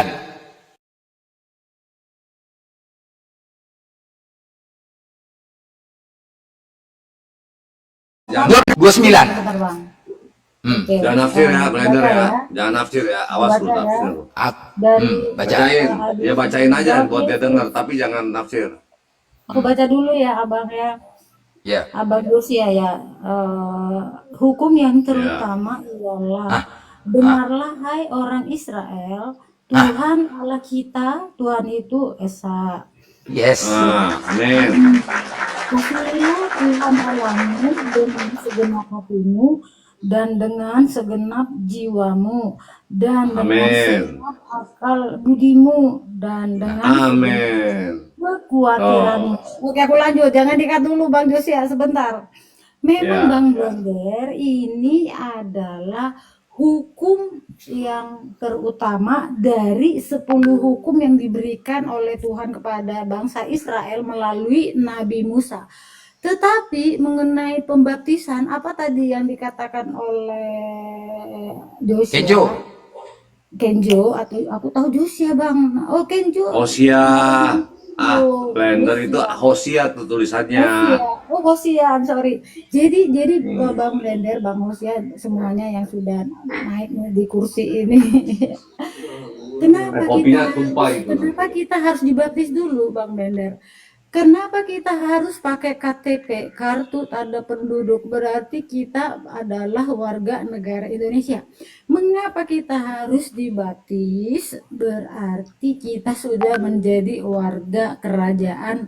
12:29. Bentar, Bang. Oke. Jangan nafsir ya, blender Baca ya. Jangan nafsir ya, awas lu Baca ya. nafsir. Dari Bacain, ya bacain aja buat dia dengar, tapi jangan nafsir. aku baca dulu ya abang ya. Ya. Abang Yosia ya, hukum yang terutama ialah dengarlah hai orang Israel, Tuhan Allah kita, Tuhan itu Esa. Yes. Amin. Kasihilah Tuhan Allahmu dengan segenap hatimu dan dengan segenap jiwamu dan dengan Amin. segenap akal budimu dan dengan Amin. kekhawatiranmu. Oke, aku lanjut. Jangan dikat dulu Bang Josia sebentar. Memang Ya. Bang Blender ini adalah hukum yang terutama dari 10 hukum yang diberikan oleh Tuhan kepada bangsa Israel melalui Nabi Musa. Tetapi mengenai pembaptisan, apa tadi yang dikatakan oleh Josia? Kenjo atau aku tahu Josia Bang. Oh Kenjo. Hosia. Blender itu Hosia tuh tulisannya. Hosia, sorry. Jadi Bang Blender, Bang Hosia, semuanya yang sudah naik di kursi ini. Kenapa kita harus dibaptis dulu, Bang Blender? Kenapa kita harus pakai KTP, kartu tanda penduduk? Berarti kita adalah warga negara Indonesia. Mengapa kita harus dibaptis? Berarti kita sudah menjadi warga kerajaan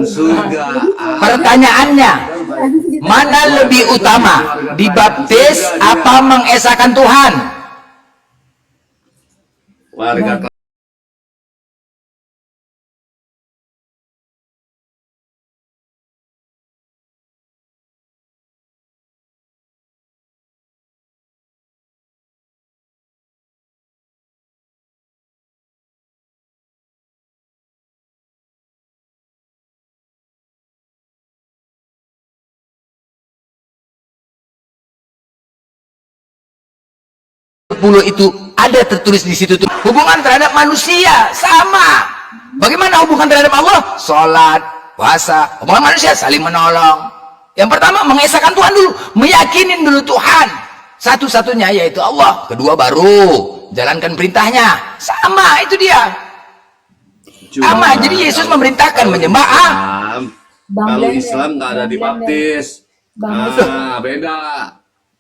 surga. Pertanyaannya, mana lebih utama, dibaptis apa mengesahkan Tuhan? Warga Itu ada tertulis di situ tuh hubungan terhadap manusia sama. Bagaimana hubungan terhadap Allah? Salat, puasa. Hubungan manusia saling menolong. Yang pertama mengesahkan Tuhan dulu, meyakinin dulu Tuhan satu-satunya yaitu Allah. Kedua baru jalankan perintahnya. Sama itu dia. Sama. Jadi Yesus memerintahkan menyembah Kalau Islam nggak ada dibaptis. Beda.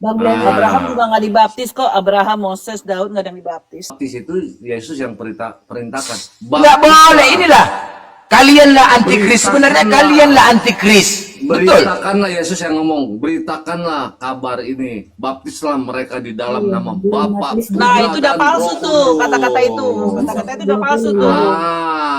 Bang Glenn, Abraham juga nggak dibaptis kok. Abraham, Moses, Daud nggak ada yang dibaptis. Baptis itu Yesus yang perintahkan. Nggak boleh. Inilah kalianlah antikris. Sebenarnya kalianlah antikris. Betul. Beritakanlah Yesus yang ngomong. Beritakanlah kabar ini. Baptislah mereka di dalam nama Bapa. Nah itu udah palsu tuh kata-kata itu. Kata-kata itu udah palsu tuh.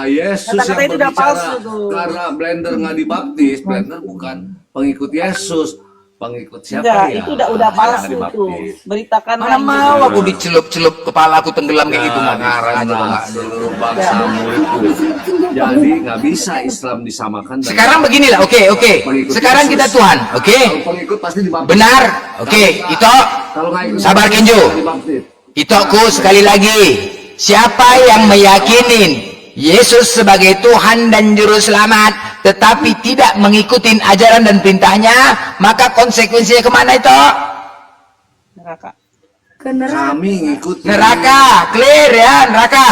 Yesus Kata-kata yang itu udah palsu berbicara. tuh. Karena Blender nggak dibaptis, Blender bukan pengikut Yesus. Pengikut siapa Enggak, ya? itu udah palsu Nggak tuh. dibaptis. Beritakan Mana mau aku dicelup-celup kepala aku tenggelam kayak gitu nggak ngarang aja Karena nggak. seluruh bangsamu itu. Jadi nggak bisa Islam disamakan. dengan- Sekarang beginilah, oke. Pengikut Sekarang Yesus. kita Tuhan, oke. Kalau pengikut pasti dibaptis. Benar, oke. Itu Kalau nggak ikut Sabar, Yesus, Kenjo. nggak dibaptis. Itoku sekali lagi, siapa yang meyakinin Yesus sebagai Tuhan dan Juru Selamat, tetapi tidak mengikuti ajaran dan perintahnya, maka konsekuensinya kemana itu? neraka. Ke neraka. Kami ngikut Neraka, clear ya, neraka.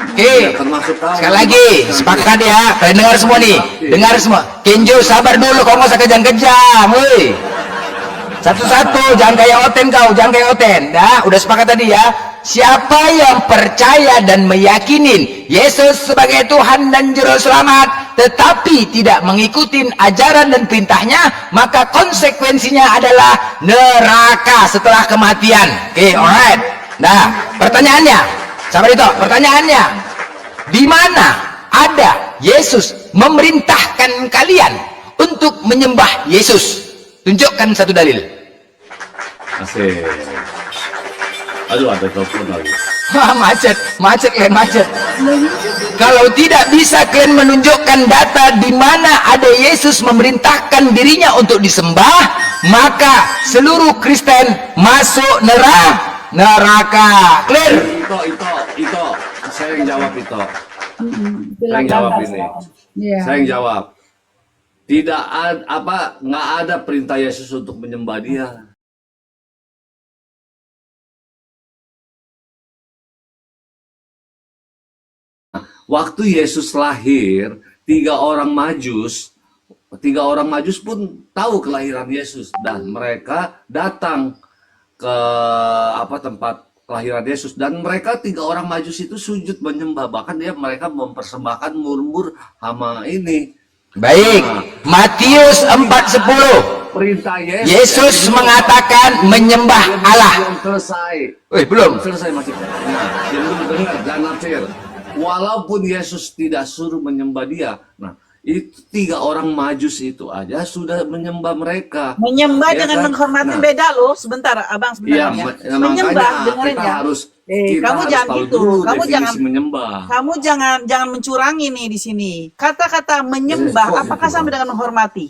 Oke, termasuk kamu. sekali lagi, sepakat ya, kalian dengar semua nih, dengar semua. Kenjo, sabar dulu, kau nggak usah kejam-kejam, woi. Satu-satu, jangan kayak Oten kau, jangan kayak Oten. Nah, udah sepakat tadi ya. Siapa yang percaya dan meyakinin Yesus sebagai Tuhan dan Juru Selamat, tetapi tidak mengikuti ajaran dan perintahnya, maka konsekuensinya adalah neraka setelah kematian. Oke, alright. Nah, pertanyaannya, sabar itu, pertanyaannya, di mana ada Yesus memerintahkan kalian untuk menyembah Yesus? Tunjukkan satu dalil. Asik. Aduh, ada telepon lagi. Wah, macet kalian macet. Kalau tidak bisa kalian menunjukkan data di mana ada Yesus memerintahkan dirinya untuk disembah, maka seluruh Kristen masuk neraka. Clear? Itu. Saya yang jawab itu. Saya yang jawab ini. Iya. Saya yang jawab. Tidak ada nggak ada perintah Yesus untuk menyembah Dia. Waktu Yesus lahir, tiga orang Majus pun tahu kelahiran Yesus dan mereka datang ke tempat kelahiran Yesus dan mereka tiga orang Majus itu sujud menyembah, bahkan mereka mempersembahkan mur-mur sama ini. Baik, Matius 4:10. Perintah Yesus mengatakan menyembah Allah. Belum selesai. Belum. Selesai masih. Nah, yang belum dengar dan nafsir. Walaupun Yesus tidak suruh menyembah Dia, nah itu tiga orang Majus itu aja sudah menyembah mereka. Menyembah Ya dengan kan? menghormati Nah, beda loh. Sebentar, abang Iya, sebenarnya. makanya Menyembah, dengerin kita ya. harus Kamu harus jangan tahu gitu. dulu Kamu definisi jangan menyembah. Kamu jangan mencurangi nih di sini. Kata-kata menyembah, Kok apakah gitu, sama Bang? dengan menghormati?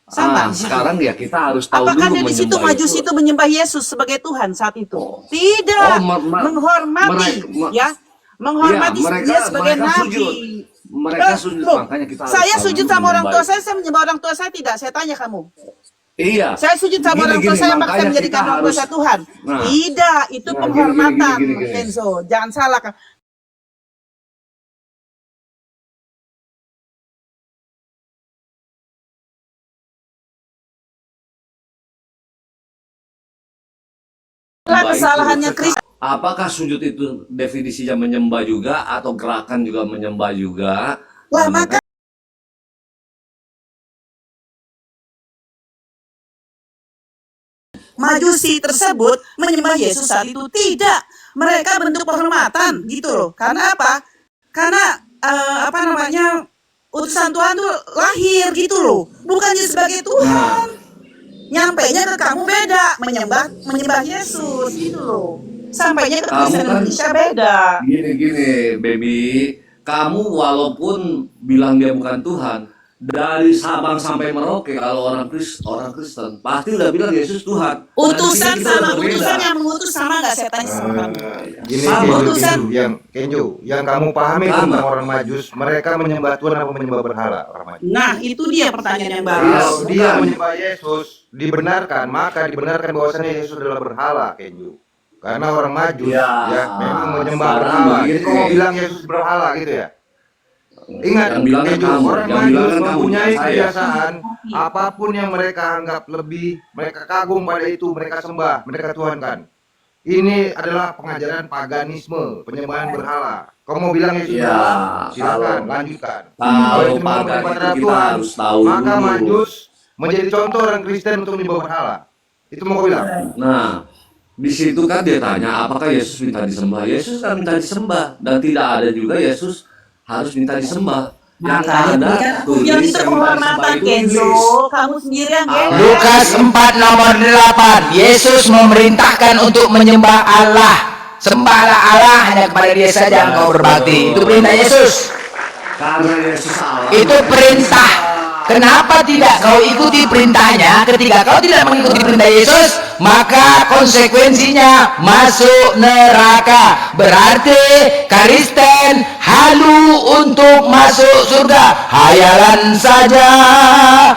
Sama. di situ. Sekarang ya kita harus tahu Apakah dulu di situ menyembah Majus itu menyembah Yesus sebagai Tuhan saat itu? Oh. Tidak. Oh, Menghormati, ya. Menghormati Iya, dia sebagai mereka nabi. sujud. Mereka sujud, Loh, makanya kita harus saya tahu sujud dulu sama orang tua menyembah. saya menyembah orang tua saya tidak. Saya tanya kamu. Iya. Saya sujud sama orang tua saya, maka saya makanya menjadikan kita orang tua harus- saya Tuhan. Nah. Tidak, itu Nah, penghormatan, gini. Kenzo. Jangan salah. Menyembah itu Kesalahannya Kristus. Apakah sujud itu definisinya menyembah juga atau gerakan juga menyembah juga? Wah, Nah, maka Majusi tersebut menyembah Yesus saat itu tidak. Mereka bentuk penghormatan gitu loh. Karena apa? Karena utusan Tuhan tuh lahir gitu loh. Bukannya sebagai Tuhan. Nyampainya ke kamu beda, menyembah Yesus gitu loh. Sampainya ke Kamu Kristen kan- Indonesia beda. Gini, baby. Kamu walaupun bilang dia bukan Tuhan, dari Sabang sampai Merauke kalau orang Kristen pasti udah bilang Yesus Tuhan. Nah, di Utusan sini kita sama udah berbeda. utusan yang mengutus sama nggak saya tanya sama kamu? Gini Sama. Kenjo, Utusan. yang kamu pahami Sama. tentang orang Majus, mereka menyembah Tuhan apa menyembah berhala orang Majus? Nah, itu dia pertanyaan yang baru. Kalau dia menyembah Yesus dibenarkan, maka dibenarkan bahwasanya Yesus adalah berhala, Kenjo. Karena orang Majus Ya, memang menyembah sekarang berhala. Jadi begini. kau mau bilang Yesus berhala gitu ya? Ingat, Yang bilang kan Kenjo, kamu, orang yang Majus bilang kan kamu, mempunyai bukan saya. kebiasaan apapun yang mereka anggap lebih, mereka kagum pada itu, mereka sembah, mereka tuhankan. Ini adalah pengajaran paganisme, penyembahan berhala. Kau mau bilang Yesus Ya, berhala? Silakan, kalau- lanjutkan. Kalau itu memang pagan kepada itu kita Tuhan, harus tahu maka dulu. Majus menjadi contoh orang Kristen untuk menyembah berhala. Itu mau kau bilang? Nah, di situ kan dia tanya apakah Yesus minta disembah. Yesus kan minta disembah dan tidak ada juga Yesus harus minta disembah. Yang ada tulis Yang itu yang minta penghormatan disembah itu Kenzo, iblis. kamu sendiri yang gede. Lukas 4 nomor 8. Yesus memerintahkan untuk menyembah Allah. Sembahlah Allah, hanya kepada Dia saja engkau berbakti. Itu perintah Yesus. Karena Yesus Allah. Itu perintah. Kenapa tidak kau ikuti perintahnya? Ketika kau tidak mengikuti perintah Yesus, maka konsekuensinya masuk neraka. Berarti Kristen halu untuk masuk surga. Hayalan saja,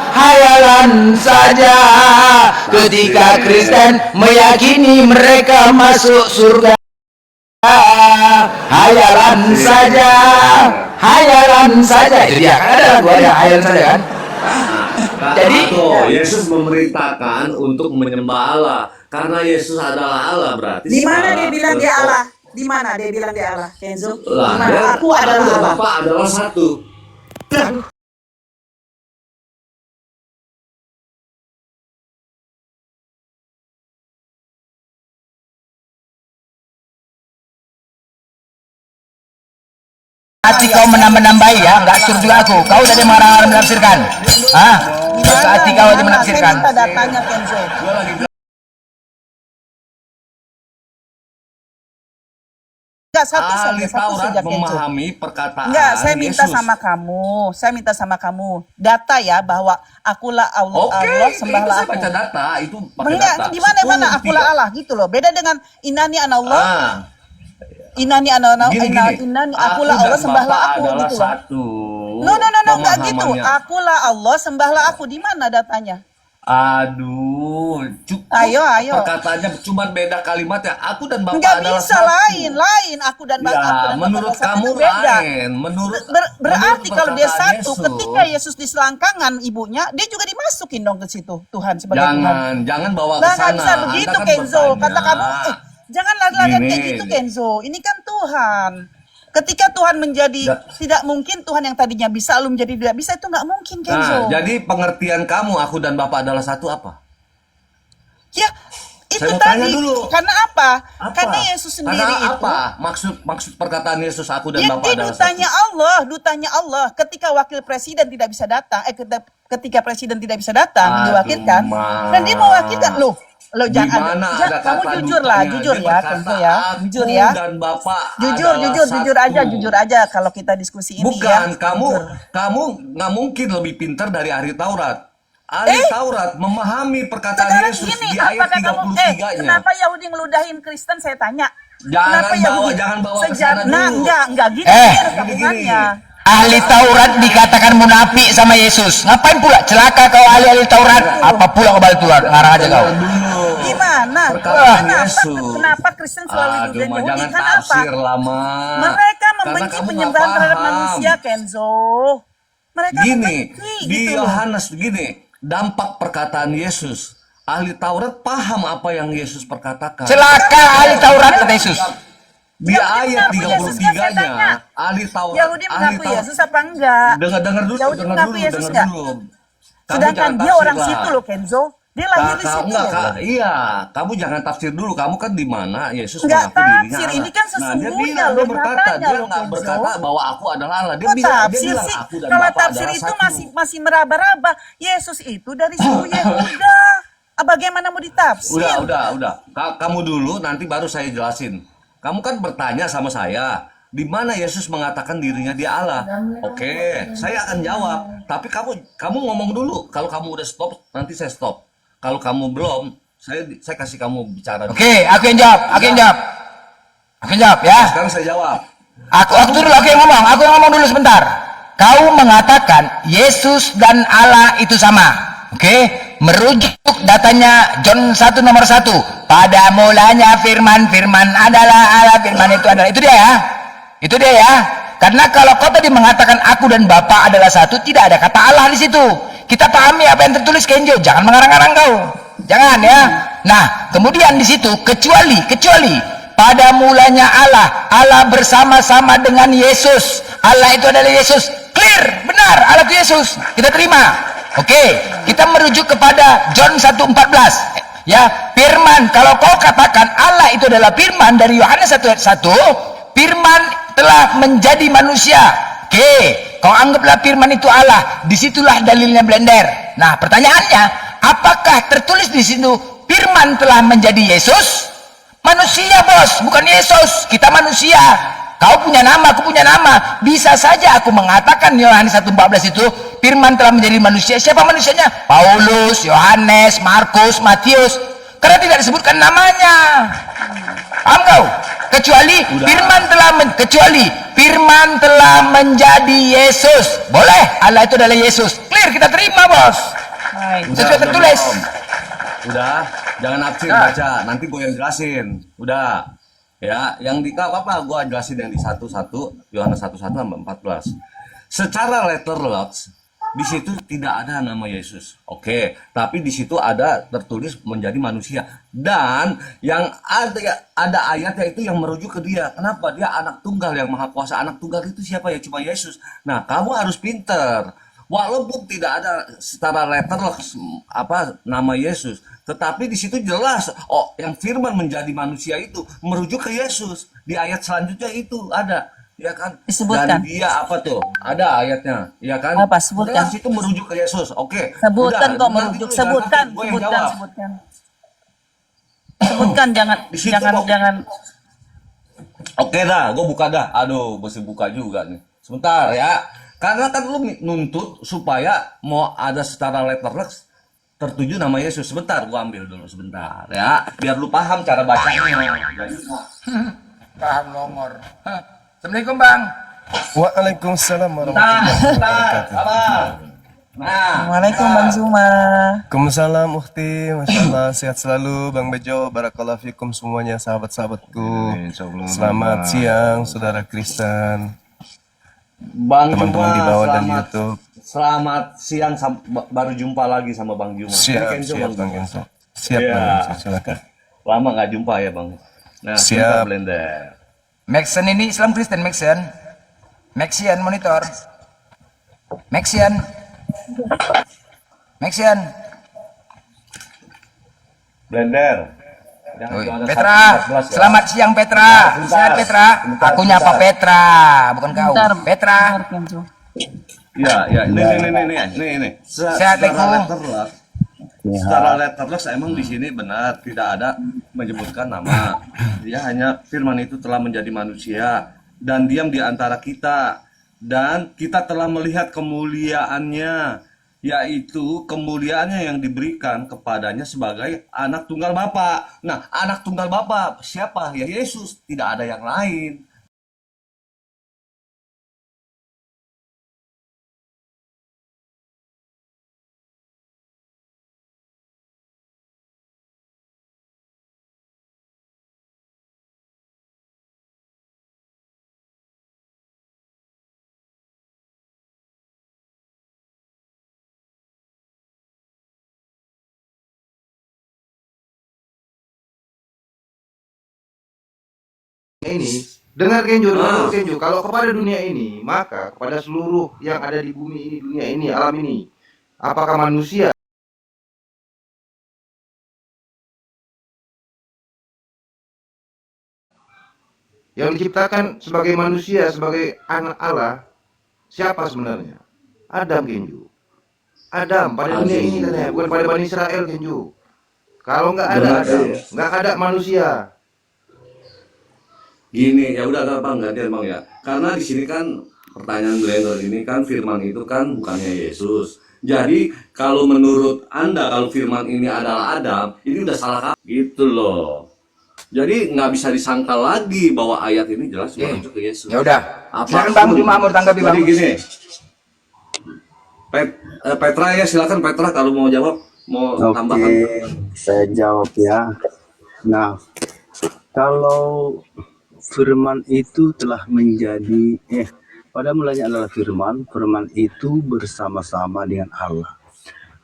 hayalan saja. Ketika Kristen meyakini mereka masuk surga, hayalan saja, hayalan saja. Itu dia, kan ada lagu ada hayalan saja kan? Jadi- Yesus memerintahkan untuk menyembah Allah. Karena Yesus adalah Allah berarti. Di mana dia segala bilang dia sesuatu- Allah? Di mana dia bilang dia Allah, Kenzo? Di Lah, mana? dia- Aku adalah dan Allah. Bapa adalah satu. Hati kau menambah-nambahi ya, nggak suruh juga aku. Kau udah dia marah menafsirkan. Hah? Hati kau aja menafsirkan. Saya minta datanya Kenzo. Enggak, satu Ahli saja Taurat Kenzo. memahami perkataan Enggak, saya minta Yesus. sama kamu. Saya minta sama kamu data ya bahwa akulah Allah, Oke, Allah itu sembahlah saya aku. baca data, itu pakai Enggak, data. di mana 10, akulah 3. Allah gitu loh. Beda dengan inani anallah, Ah, inani anallah, gini. inani Aku akulah dan Allah sembahlah Bapa aku adalah gitu loh. satu. No, enggak gitu. Pemahamannya. Akulah Allah sembahlah aku. Di mana datanya? Aduh, cukup. Ayo. Perkataannya cuma beda kalimat ya. Aku dan Bapak Enggak adalah bisa satu. lain. Aku dan Ya, aku dan Bapak menurut adalah satu kamu itu beda. lain. Menurut Berarti menurut kalau dia perkataan satu, Yesus. ketika Yesus di selangkangan ibunya, dia juga dimasukin dong ke situ Tuhan sebagai Tuhan. Jangan bawa ke Lah nggak sana. bisa begitu Anda kan Kenzo. bertanya. Kata kamu, jangan lari-larian kayak Gini. gitu Kenzo. Ini kan Tuhan. Ketika Tuhan menjadi Ya. tidak mungkin, Tuhan yang tadinya bisa lalu menjadi tidak bisa, itu nggak mungkin Kenzo. Nah, jadi pengertian kamu aku dan Bapak adalah satu apa? Ya itu Saya mau tadi. tanya dulu. Karena apa? Apa? Karena Yesus sendiri Karena itu. apa? Maksud perkataan Yesus aku dan Ya, Bapak dia adalah dutanya satu. Allah, dutanya Allah. Ketika wakil presiden tidak bisa datang, ketika presiden tidak bisa datang, Aduh, diwakilkan, Mas. dan dia mewakilkan loh. Lo Di jangan, mana jangan ada kamu kata jujur lah, dutanya? jujur Dia ya, berkata, Kenzo ya, "Aku jujur ya, dan Bapak jujur adalah jujur satu." aja kalau kita diskusi ini Bukan, ya. kamu Jujur. kamu nggak mungkin lebih pintar dari ahli Taurat. Ahli Taurat memahami perkataan Sekarang Yesus gini, di ayat apakah kamu, 33-nya. kenapa Yahudi ngeludahin Kristen? Saya tanya. Jangan Kenapa jangan bawa ke Sejak, sana nah, dulu. enggak gitu. Eh, Ada sambungannya. Ahli Taurat dikatakan munafik sama Yesus. Ngapain pula celaka kau ahli Taurat? Apa pula kau balik Tuhan? Ngarang aja kau. Dulu. Gimana? Perkataan Kenapa? Yesus. Kenapa Kristen selalu Aduh, diludahin mah Yahudi? jangan Karena apa? tafsir lama. Mereka Karena membenci kamu nggak penyembahan terhadap paham. manusia, Kenzo. Mereka Gini, membenci di gitu loh. Yohanes gini, dampak perkataan Yesus. Ahli Taurat paham apa yang Yesus perkatakan. Celaka ahli Taurat kata Yesus. Di Yahudi ayat mengaku Yesus nggak, saya 33-nya, tanya. ahli Taurat. Yahudi mengaku Yesus apa enggak? Dengar dulu, Yahudi dengar mengaku dulu, Yesus dengar nggak? dulu. Kamu Sedangkan jangan dia tafsir orang lah. situ loh, Kenzo. Dia lahir di situ Enggak, loh. iya, kamu jangan tafsir dulu. Kamu kan di mana Yesus Enggak mengaku dirinya tafsir, Allah. ini kan Nah, dia sesungguhnya bilang, loh, dia berkata, nyatanya dia loh, nggak Kenzo. berkata bahwa aku adalah Allah. Dia Kok bilang, tafsir sih? aku dan Kalau Bapa tafsir adalah itu satu. masih meraba-raba. Yesus itu dari suku Yehuda. Bagaimana mau ditafsir? Udah. Kamu dulu, nanti baru saya jelasin. Kamu kan bertanya sama saya, Di mana Yesus mengatakan dirinya dia Allah? Oke, saya akan jawab. Tapi kamu ngomong dulu. Kalau kamu udah stop, nanti saya stop. Kalau kamu belum, saya kasih kamu bicara. Oke, aku yang jawab. Aku yang jawab ya. Sekarang saya jawab. Aku dulu, aku yang ngomong dulu sebentar. Kau mengatakan Yesus dan Allah itu sama. Oke, merujuk datanya John 1 nomor 1. Pada mulanya firman adalah Allah, firman itu adalah. Itu dia ya. Karena kalau kau tadi mengatakan aku dan Bapa adalah satu, tidak ada kata Allah di situ. Kita pahami apa yang tertulis, Kenjo. Jangan mengarang-arang kau. Jangan ya. Nah, kemudian di situ kecuali pada mulanya Allah bersama-sama dengan Yesus. Allah itu adalah Yesus. Clear, benar, Allah itu Yesus. Kita terima. Oke, kita merujuk kepada John 1:14. Ya, firman, kalau kau katakan Allah itu adalah firman dari Yohanes 1 ayat 1, firman telah menjadi manusia. Oke, kau anggaplah firman itu Allah. Disitulah dalilnya Blender. Nah, pertanyaannya, apakah tertulis di situ firman telah menjadi Yesus? Manusia, bos, bukan Yesus. Kita manusia. Kau punya nama, aku punya nama. Bisa saja aku mengatakan Yohanes 1:14 itu firman telah menjadi manusia. Siapa manusianya? Paulus, Yohanes, Markus, Matius. Karena tidak disebutkan namanya. Paham kau? Kecuali firman telah menjadi Yesus. Boleh, Allah itu adalah Yesus. Clear, kita terima, bos. Sesuai tertulis. Udah, jangan nafsir baca. Nanti gue yang jelasin. Udah. Ya, yang di apa gue jelasin yang di 1:1 Yohanes 1:1-14. Secara letterless di situ tidak ada nama Yesus. Oke, tapi di situ ada tertulis menjadi manusia. Dan yang ada ayatnya itu yang merujuk ke dia. Kenapa? Dia anak tunggal yang maha kuasa. Anak tunggal itu siapa ya? Cuma Yesus. Nah, kamu harus pinter. Walaupun tidak ada secara letterless nama Yesus, tetapi di situ jelas yang firman menjadi manusia itu merujuk ke Yesus. Di ayat selanjutnya itu ada, ya kan? Disebutkan. Dan dia apa tuh? Ada ayatnya, ya kan? Apa? Sebutkan. Di situ merujuk ke Yesus. Oke. Sebutkan Udah, kok nanti merujuk. dulu, Sebutkan, gue yang jawab. Sebutkan, Di situ kok. jangan. Oke dah, gue buka dah. Aduh, mesti buka juga nih. Sebentar ya. Karena kan lu nuntut supaya mau ada secara letterless tertuju nama Yesus. Sebentar, gua ambil dulu sebentar ya. Biar lu paham cara bacanya. Paham nomor. Assalamualaikum, Bang. Waalaikumsalam warahmatullahi wabarakatuh. Nah, Assalamualaikum Bang Zuma. Waalaikumsalam Ukti, Masya Allah, sehat selalu Bang Bejo, barakallahu fikum semuanya sahabat-sahabatku. Selamat siang saudara Kristen, Bang teman-teman Juma, di bawah dan YouTube. Selamat siang, baru jumpa lagi sama Bang Juma. Siap, Ini Kenzo, siap Bang Juma. Kenzo. Siap Iya. Bang Kenzo, silakan. Lama nggak jumpa ya Bang. Nah, Siap. kita Blender. Maxen ini Islam Kristen, Maxian monitor. Maxian. Blender. Oi, Jangan Petra, 1:14 ya. selamat siang Petra. Bentar, Sehat Petra? bentar, Aku nyapa bentar. Petra, bukan kau. Petra. Iya, ini. Sehat, Teku. Secara letterless emang di sini benar tidak ada menyebutkan nama. Dia hanya firman itu telah menjadi manusia dan diam di antara kita dan kita telah melihat kemuliaannya, yaitu kemuliaannya yang diberikan kepadanya sebagai anak tunggal Bapa. Nah, anak tunggal Bapa siapa? Ya Yesus, tidak ada yang lain. Ini dengar Kenjo, dengar Kenjo. Kalau kepada dunia ini, maka kepada seluruh yang ada di bumi ini, dunia ini, alam ini, apakah manusia yang diciptakan sebagai manusia, sebagai anak Allah, siapa sebenarnya? Adam, Kenjo. Adam pada dunia ini katanya, bukan pada Bani Israel, Kenjo. Kalau nggak ada Adam, nggak ada manusia. Gini, ya udah Bang, gantian Bang ya. Karena di sini kan pertanyaan Blender ini kan firman itu kan bukannya Yesus. Jadi kalau menurut Anda kalau firman ini adalah Adam, ini udah salah kaprah gitu loh. Jadi nggak bisa disangkal lagi bahwa ayat ini jelas merujuk ke Yesus. Ya udah. Silakan Bang Apapun. Jumamur tanggapi Bang. Jadi gini, Petra ya silakan Petra kalau mau jawab, mau tambahkan. Saya jawab ya. Nah, kalau firman itu telah menjadi pada mulanya adalah firman, firman itu bersama-sama dengan Allah.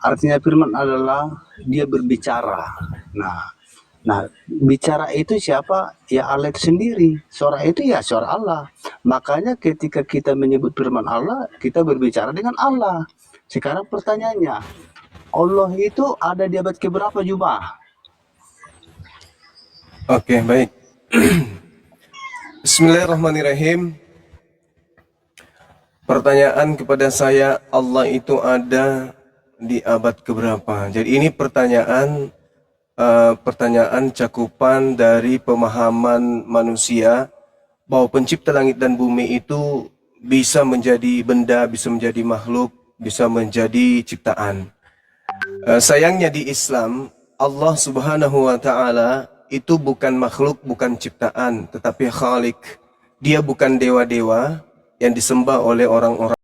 Artinya firman adalah dia berbicara. Nah, bicara itu siapa? Ya Allah itu sendiri. Suara itu ya suara Allah. Makanya ketika kita menyebut firman Allah, kita berbicara dengan Allah. Sekarang pertanyaannya, Allah itu ada di abad keberapa Jumah? Oke, baik. Bismillahirrahmanirrahim. Pertanyaan kepada saya, Allah itu ada di abad keberapa? Jadi ini pertanyaan cakupan dari pemahaman manusia bahwa pencipta langit dan bumi itu bisa menjadi benda, bisa menjadi makhluk, bisa menjadi ciptaan. Sayangnya di Islam, Allah Subhanahu wa Ta'ala itu bukan makhluk, bukan ciptaan, tetapi Khalik. Dia bukan dewa-dewa yang disembah oleh orang-orang